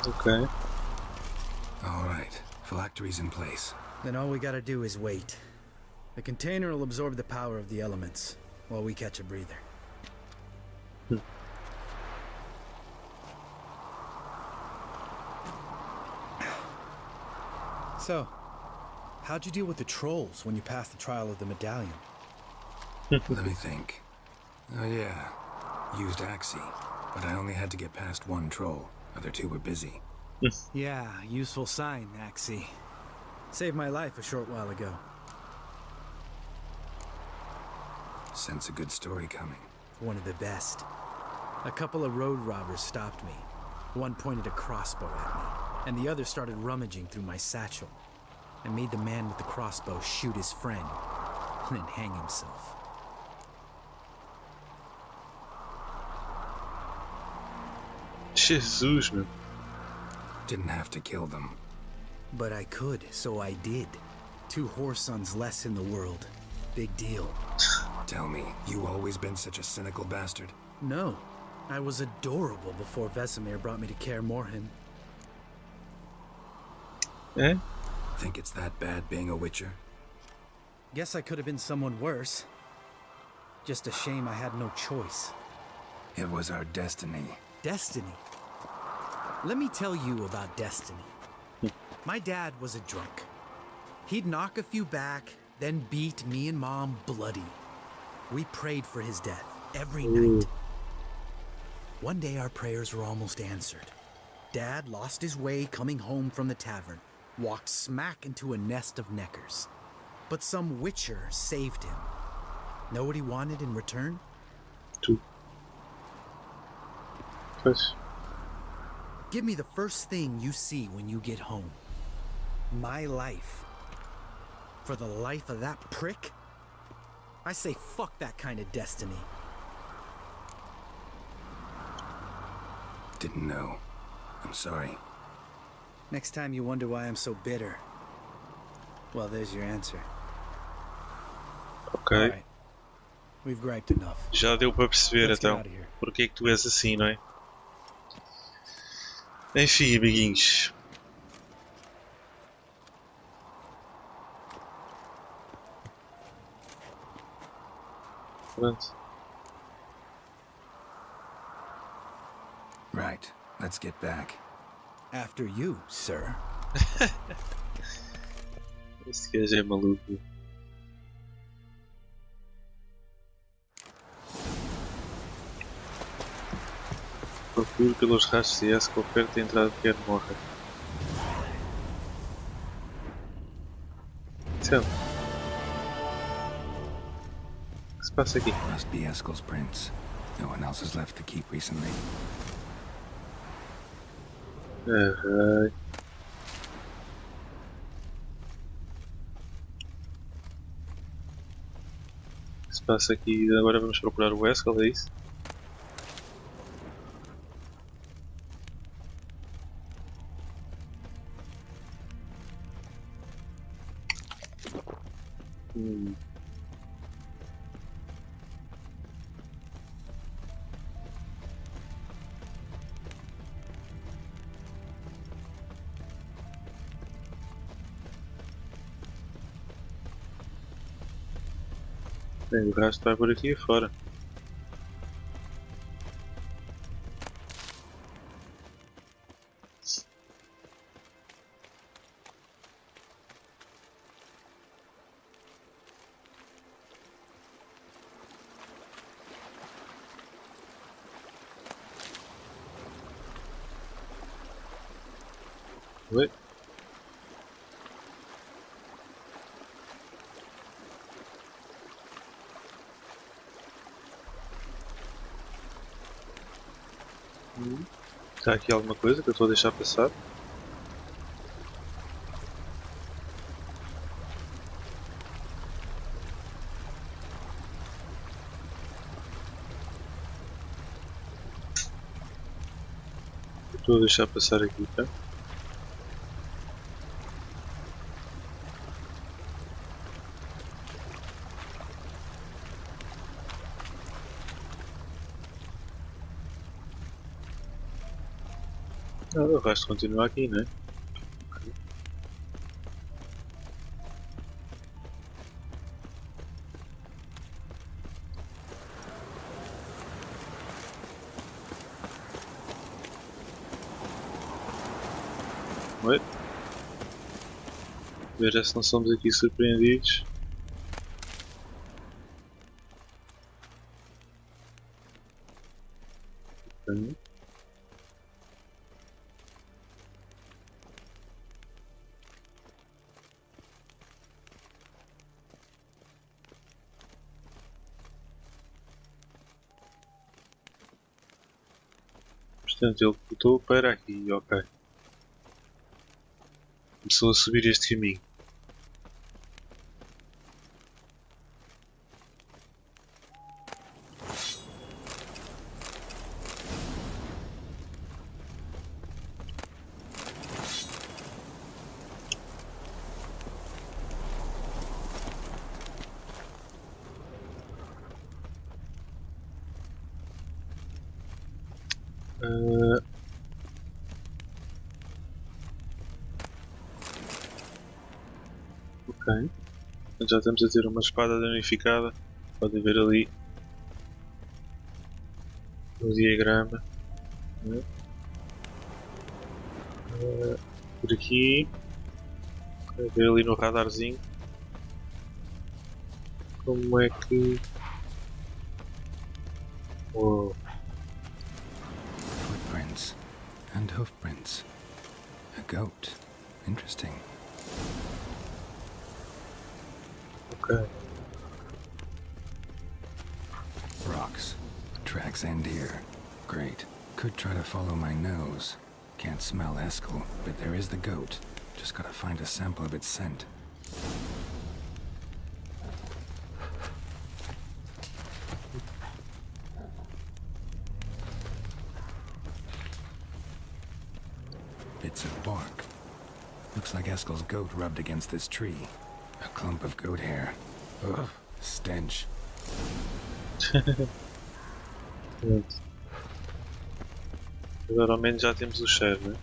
Okay. All right, phylactery's in place. Then all we gotta do is wait. The container will absorb the power of the elements while we catch a breather. So, how'd you deal with the trolls when you passed the trial of the medallion? Let me think. Oh yeah, used Axie, but I only had to get past one troll. Other two were busy. Yeah, useful sign, Axie. Saved my life a short while ago. Sense a good story coming. One of the best. A couple of road robbers stopped me. One pointed a crossbow at me, and the other started rummaging through my satchel. I made the man with the crossbow shoot his friend, and then hang himself. Jesus, meu. Didn't have to kill them. But I could, so I did. 2 whoresons less in the world. Big deal. Tell me, you always been such a cynical bastard? No. I was adorable before Vesemir brought me to Kaer Morhen. Eh? Think it's that bad being a Witcher? Guess I could have been someone worse. Just a shame I had no choice. It was our destiny. Destiny? Let me tell you about destiny. My dad was a drunk. He'd knock a few back, then beat me and Mom bloody. We prayed for his death every night. One day our prayers were almost answered. Dad lost his way coming home from the tavern, walked smack into a nest of neckers. But some Witcher saved him. Know what he wanted in return? Give me the first thing you see when you get home. My life. For the life of that prick? I say fuck that kind of destiny. Didn't know. I'm sorry. Next time you wonder why I'm so bitter, well, there's your answer. Ok. Right. We've griped enough. Já deu para perceber Let's get então out of here. porque é que tu és assim, não é? Enfim, amiguinhos. Pronto. Right. Let's get back. After you, sir. Este gajo é maluco. Procure pelos rastros de Eskel perto da entrada de Kaer Morhen. Então, o que se passa aqui? Must be Eskel's prints. No one else has left the keep recently. O que se passa aqui? Agora vamos procurar o Eskel, é isso? Bem, o rastro vai por aqui fora. Oi? Está aqui alguma coisa que eu estou a deixar passar? Estou a deixar passar aqui, tá? O resto continua aqui, né? Oi? ver se não somos aqui surpreendidos. Ok. Portanto, ele voltou para aqui, ok. Começou a subir este caminho. Ok. Já estamos a ter uma espada danificada. Podem ver ali no diagrama. Por aqui. Podem ver ali no radarzinho. Como é que... Uou. Footprints and hoofprints. A goat. Interesting. Okay. Rocks. Tracks end here. Great. Could try to follow my nose. Can't smell Eskel, but there is the goat. Just gotta find a sample of its scent. Bits of bark. Looks like Eskel's goat rubbed against this tree. A clump of goat hair. Ugh, stench. Agora ao menos já temos o cheiro, né?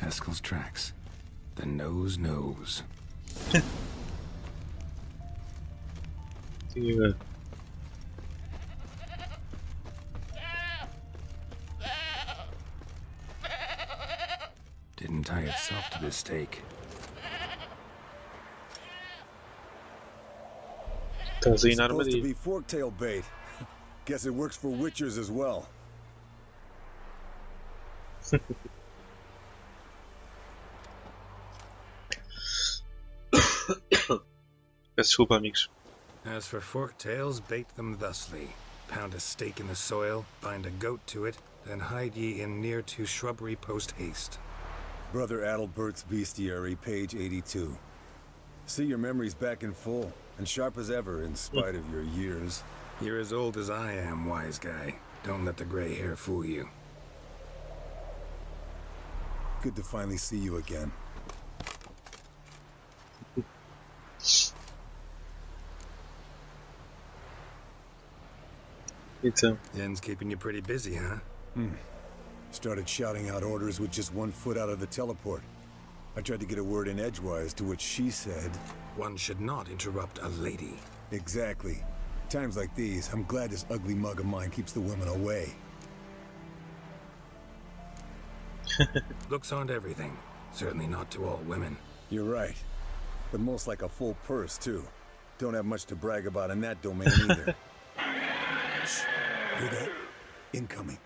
Eskel's tracks. The nose knows. Yeah. Didn't tie itself to this stake. Estás aí na Supposed to armadilha. be forktail bait. Guess it works for witchers as well. Peço desculpa, amigos. As for forktails, bait them thusly. Pound a stake in the soil, bind a goat to it, then hide ye in near to shrubbery post haste. Brother Adalbert's Bestiary, page 82. See your memories back in full, and sharp as ever in spite of your years. You're as old as I am, wise guy. Don't let the gray hair fool you. Good to finally see you again. Então. Yen's keeping you pretty busy, huh? Started shouting out orders with just 1 foot out of the teleport. I tried to get a word in edgewise, to which she said... One should not interrupt a lady. Exactly. Times like these, I'm glad this ugly mug of mine keeps the women away. Looks aren't everything. Certainly not to all women. You're right. But most like a full purse, too. Don't have much to brag about in that domain either. Shh. Hear that? Incoming.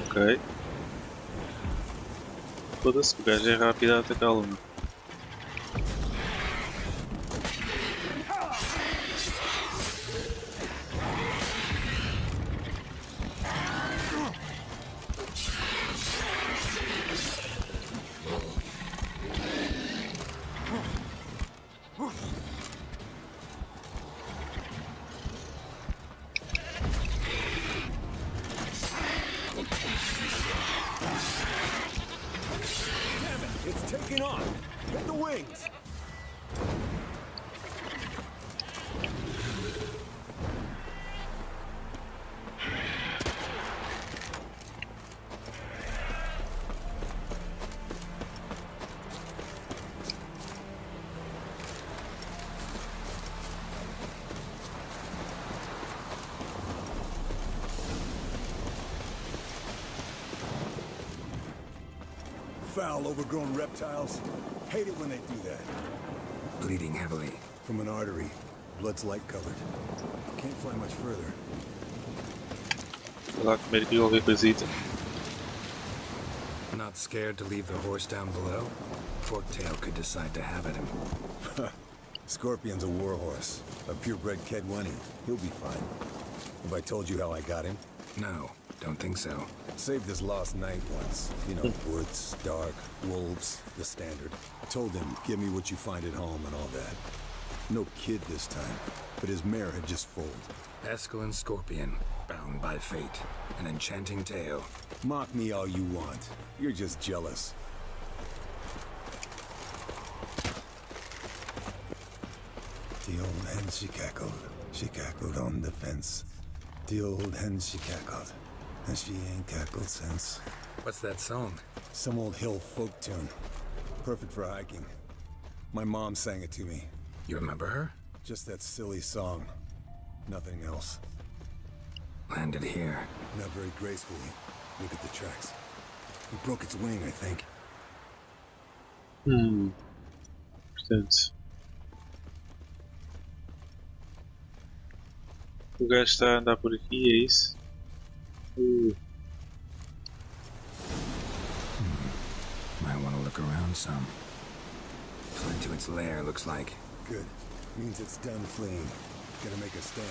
Ok. Foda-se, o gajo é rápido a atacá-lo, não? It's taking off! Foul, overgrown reptiles. Hate it when they do that. Bleeding heavily. From an artery. Blood's light colored. Can't fly much further. Vou lá comer aqui qualquer coisita. Not scared to leave the horse down below? Forktail could decide to have at him. Scorpion's a warhorse. A purebred Kedwenny. He'll be fine. Have I told you how I got him? No, don't think so. Saved his lost night once. You know, woods, dark, wolves, the standard. Told him, give me what you find at home and all that. No kid this time, but his mare had just foaled. Eskel and Scorpion, bound by fate. An enchanting tale. Mock me all you want. You're just jealous. The old hen, she cackled. She cackled on the fence. The old hen, she cackled. And she ain't cackled since. What's that song? Some old hill folk tune. Perfect for hiking. My mom sang it to me. You remember her? Just that silly song. Nothing else. Landed here. Not very gracefully. Look at the tracks. It broke its wing, I think. Portanto, o gajo está a andar por aqui, é isso? Might want to look around some. Fled to its lair, looks like. Good. Means it's done fleeing. Gotta make a stand.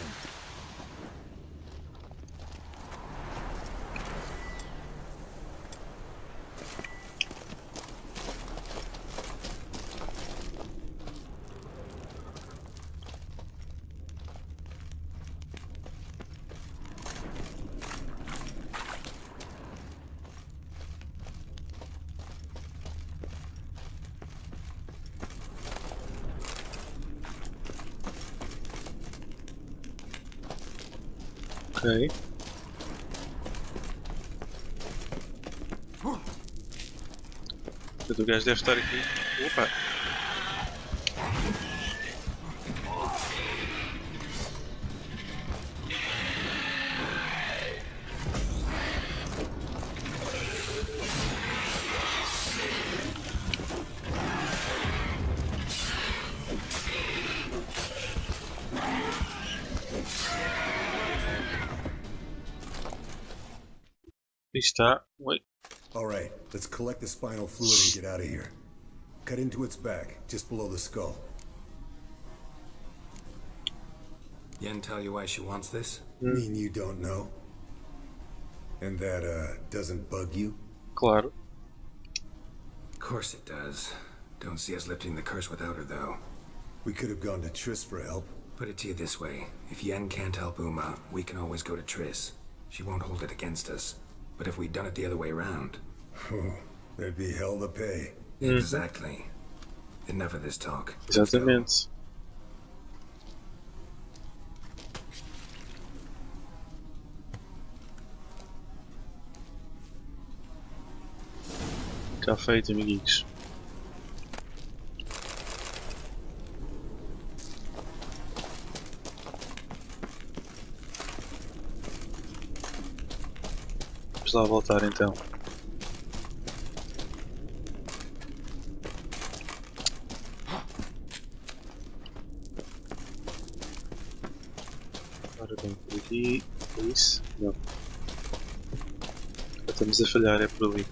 Ok. Portanto, o gajo deve estar aqui. Opa! Está. Wait. All right, let's collect the spinal fluid and get out of here. Cut into its back, just below the skull. Yen tell you why she wants this? Mean you don't know? And that, doesn't bug you? Claro. Of course it does. Don't see us lifting the curse without her, though. We could have gone to Triss for help. Put it to you this way. If Yen can't help Uma, we can always go to Triss. She won't hold it against us. But if we'd done it the other way around... There'd be hell to pay. Exactly. Enough of this talk. Exatamente. Está feito, amiguinhos. Vamos lá voltar então. Agora vem por aqui. É isso? Não. Já estamos a falhar, é por ali.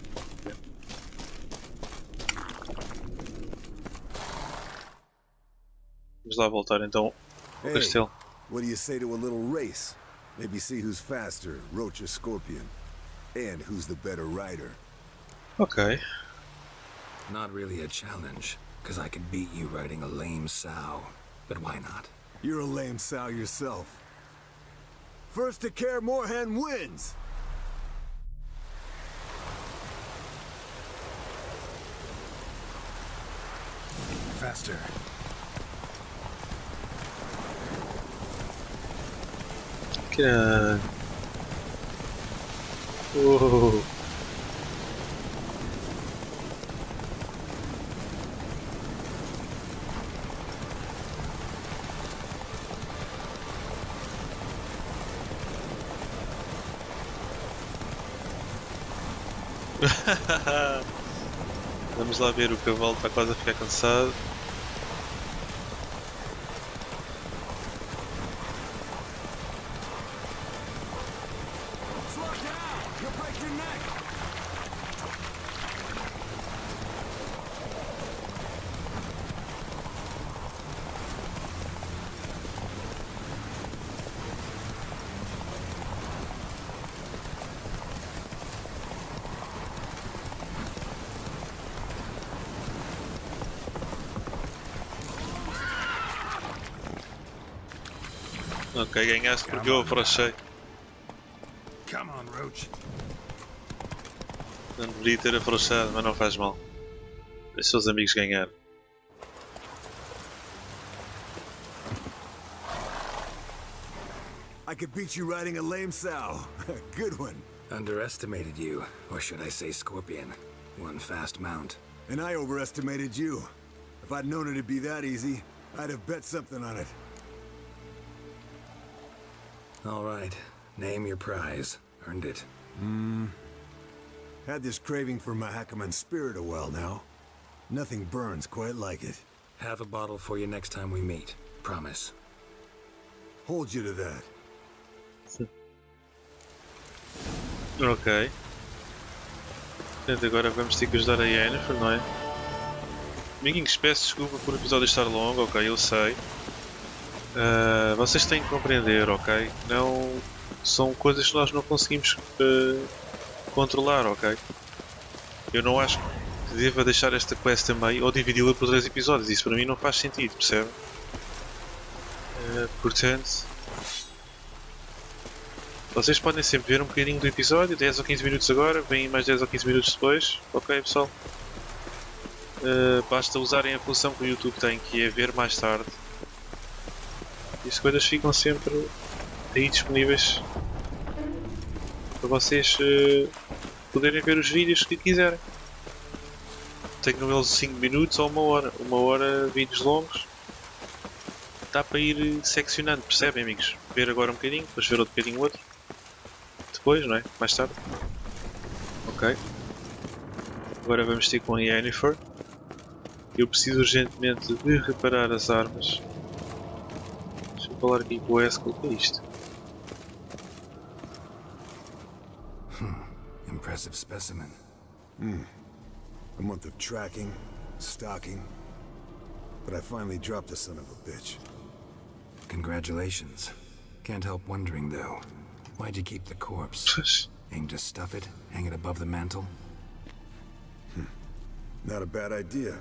Vamos lá voltar então ao castelo. What do you say to a little race? Maybe see who's faster, Roach or Scorpion. And who's the better rider. Ok. Not really a challenge, because I could beat you riding a lame sow. But why not? You're a lame sow yourself. First to care Moorhen wins! Faster. Caralho. Uou. Vamos lá ver, o cavalo está quase a ficar cansado. Ok, ganhaste porque eu afrouxei. Come on, Roach. Não deveria ter afrouxado, mas não faz mal. Deixa os amigos ganhar. I could beat you riding a lame sow. Good one. Underestimated you, or should I say scorpion. One fast mount. And I overestimated you. If I'd known it'd be that easy, I'd have bet something on it. All right, name your prize. Earned it. Had this craving for Mahakaman spirit a while now. Nothing burns quite like it. Have a bottle for you next time we meet. Promise. Hold you to that. Ok. Portanto, agora vamos ter que ajudar a Yennefer, não é? Amiguinhos, peço desculpa por o episódio estar longo, ok, eu sei. Vocês têm que compreender, ok? Não são coisas que nós não conseguimos controlar, ok? Eu não acho que deva deixar esta quest também ou dividi-la por 3 episódios. Isso para mim não faz sentido, percebe? Portanto, vocês podem sempre ver um bocadinho do episódio, 10 ou 15 minutos agora, vêm mais 10 ou 15 minutos depois, ok pessoal? Basta usarem a função que o YouTube tem, que é ver mais tarde. E as coisas ficam sempre aí disponíveis para vocês poderem ver os vídeos que quiserem. Tenho eles 5 minutos ou 1 hora. 1 hora, vídeos longos. Dá para ir seccionando, percebem amigos? Ver agora um bocadinho, depois ver outro bocadinho outro. Depois, não é? Mais tarde. Ok. Agora vamos ter com a Yennefer. Eu preciso urgentemente de reparar as armas. Deixa eu falar aqui com o Eskel, o que é isto? Impressive specimen. A month of tracking, stalking. But I finally dropped the son of a bitch. Congratulations. Can't help wondering, though. Why'd you keep the corpse? Aim to stuff it? Hang it above the mantle? Not a bad idea.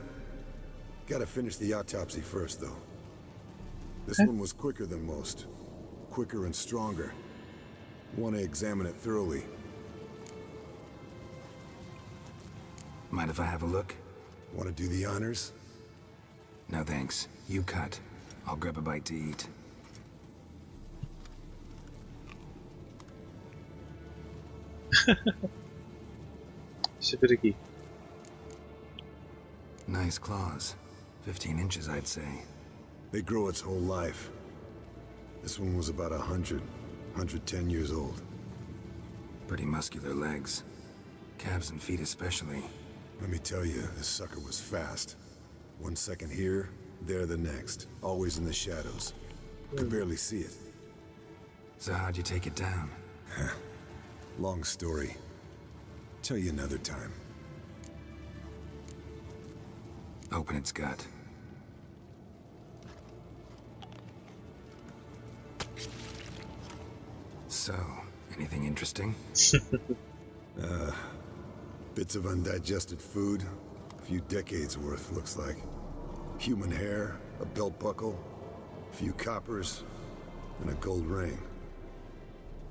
Gotta finish the autopsy first, though. This one was quicker than most. Quicker and stronger. Want to examine it thoroughly. Mind if I have a look? Want to do the honors? No thanks. You cut. I'll grab a bite to eat. Deixa eu ver aqui. Nice claws. 15 inches, I'd say. They grow its whole life. This one was about 110 years old. Pretty muscular legs. Calves and feet especially. Let me tell you, this sucker was fast. 1 second here, there the next. Always in the shadows. Could barely see it. So how'd you take it down? Long story. Tell you another time. Open its gut. So, anything interesting? Bits of undigested food. A few decades worth, looks like. Human hair, a belt buckle, a few coppers, and a gold ring.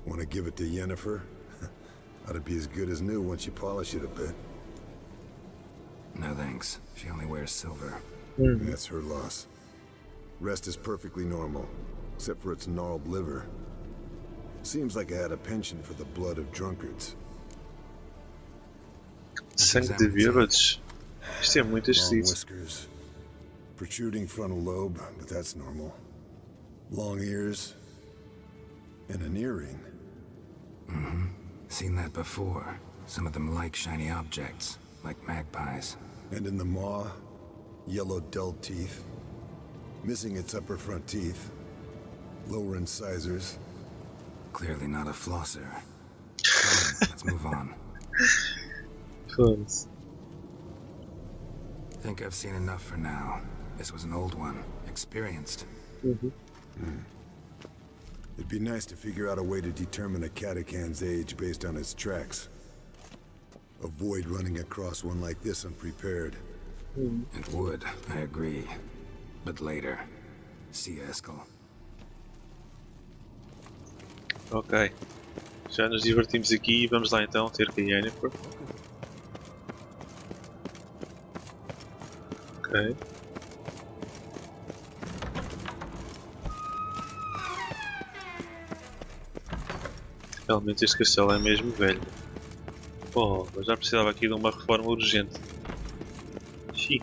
Want to give it to Yennefer? Ought to be as good as new once you polish it a bit. No thanks. She only wears silver. That's her loss. Rest is perfectly normal, except for its gnarled liver. Seems like I had a penchant for the blood of drunkards. Sangue de bêbados. Isto é muito Long esquisito. whiskers, protruding frontal lobe, but that's normal. Long ears, and an earring. Seen that before. Some of them like shiny objects, like magpies. And in the maw, yellow dull teeth, missing its upper front teeth, lower incisors. Clearly not a flosser. Fine, let's move on. Foda-se. Think I've seen enough for now. This was an old one. Experienced. It'd be nice to figure out a way to determine a catacan's age based on its tracks. Avoid running across one like this unprepared. It would, I agree. But later. See you, Eskel. Ok. Já nos divertimos aqui, vamos lá então ter com a Yennefer. Ok. Realmente este castelo é mesmo velho. Oh, eu já precisava aqui de uma reforma urgente. Xiii.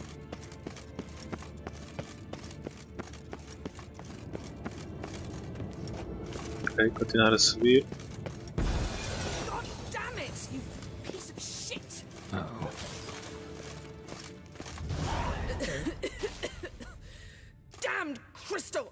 Ok, continuar a subir. God damn it, you piece of shit! Uh-oh. Damned crystal!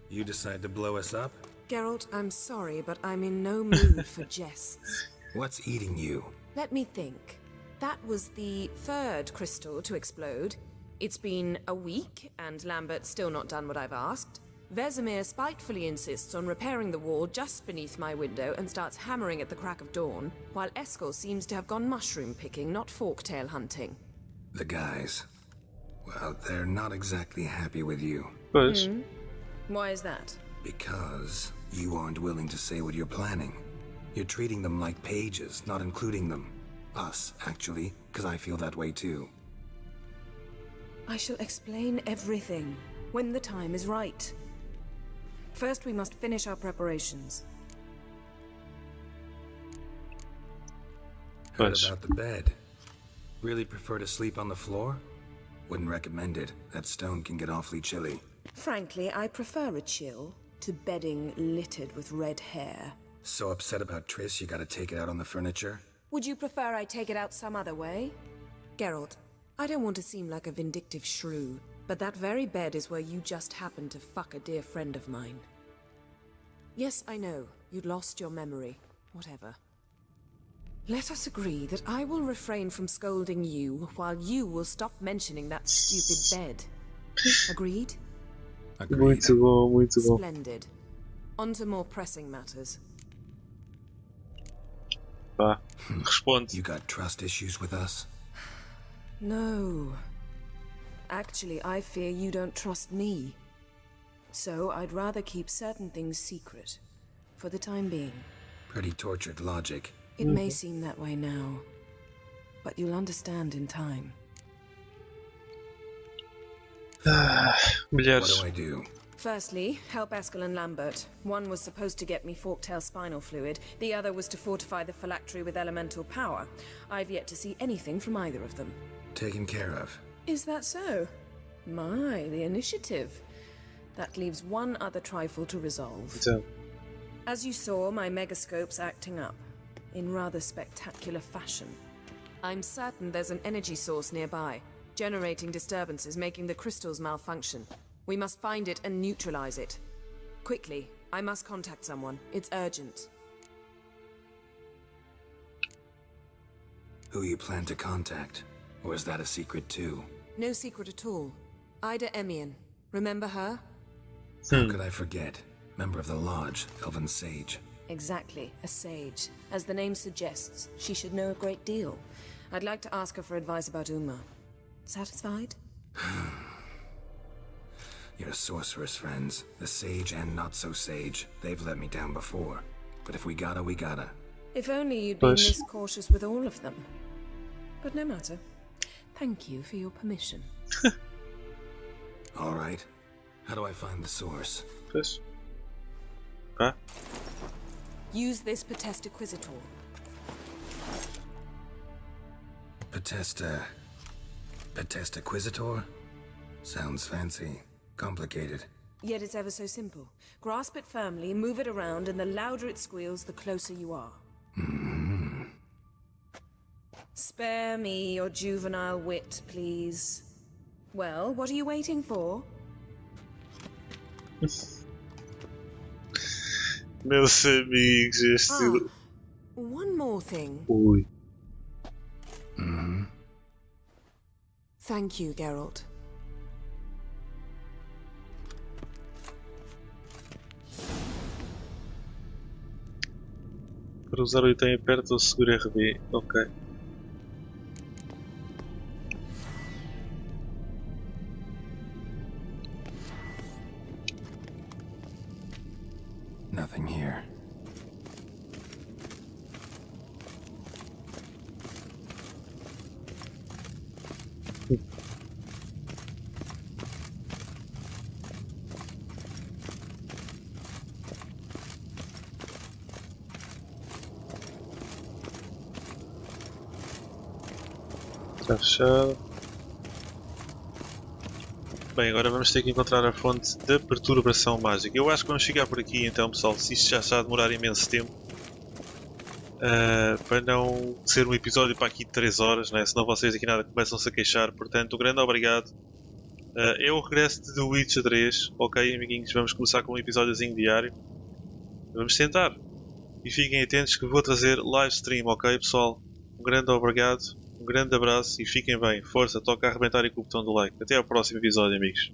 You decide to blow us up? Geralt, I'm sorry, but I'm in no mood for jests. What's eating you? Let me think. That was the third crystal to explode. It's been a week, and Lambert's still not done what I've asked. Vesemir spitefully insists on repairing the wall just beneath my window and starts hammering at the crack of dawn, while Eskel seems to have gone mushroom picking, not forktail hunting. The guys. Well, they're not exactly happy with you. Why is that? Because you aren't willing to say what you're planning. You're treating them like pages, not including them. Us, actually, because I feel that way too. I shall explain everything when the time is right. First, we must finish our preparations. Heard about the bed. Really prefer to sleep on the floor? Wouldn't recommend it. That stone can get awfully chilly. Frankly, I prefer a chill to bedding littered with red hair. So upset about Triss, you gotta take it out on the furniture? Would you prefer I take it out some other way? Geralt, I don't want to seem like a vindictive shrew, but that very bed is where you just happened to fuck a dear friend of mine. Yes, I know, you'd lost your memory. Whatever. Let us agree that I will refrain from scolding you, while you will stop mentioning that stupid bed. Agreed? Agreed. Muito bom, muito bom. Splendid. On to more pressing matters. Vá, responde. You got trust issues with us? No. Actually, I fear you don't trust me. So I'd rather keep certain things secret, for the time being. Pretty tortured logic. It may seem that way now, but you'll understand in time. Mulheres. What do I do? Firstly, help Eskel and Lambert. One was supposed to get me forktail spinal fluid, the other was to fortify the phylactery with elemental power. I've yet to see anything from either of them. Taken care of. Is that so? My, the initiative. That leaves one other trifle to resolve. Então, As you saw, my megascope's acting up, in rather spectacular fashion. I'm certain there's an energy source nearby, generating disturbances, making the crystals malfunction. We must find it and neutralize it. Quickly, I must contact someone. It's urgent. Who you plan to contact? Or is that a secret too? No secret at all. Ida Emian. Remember her? How could I forget? Member of the Lodge, Elven Sage. Exactly, a sage. As the name suggests, she should know a great deal. I'd like to ask her for advice about Uma. Satisfied? Your sorceress friends, the sage and not so sage, they've let me down before. But if we gotta, we gotta. If only you'd been this cautious with all of them. But no matter. Thank you for your permission. All right. How do I find the source? pois. Ah. Use this Potestaquizitor. Potestaquizitor? Sounds fancy. Complicated. Yet it's ever so simple. Grasp it firmly, move it around, and the louder it squeals, the closer you are. Spare me your juvenile wit, please. Well, what are you waiting for? Meus amigos, este... One more thing. Ui. Thank you, Geralt. Para usar o item aperta ou segura RB. Ok. Nothing here. Está fechado. Bem, agora vamos ter que encontrar a fonte da perturbação mágica. Eu acho que vamos chegar por aqui então, pessoal, se isto já está a demorar imenso tempo. Para não ser um episódio para aqui de 3 horas, né? Senão vocês aqui nada começam-se a queixar. Portanto, um grande obrigado. É o regresso de The Witcher 3. Ok, amiguinhos, vamos começar com um episódiozinho diário. Vamos tentar. E fiquem atentos que vou trazer live stream, ok, pessoal? Um grande obrigado. Um grande abraço e fiquem bem. Força, toca a arrebentar aí com o botão do like. Até ao próximo episódio, amigos.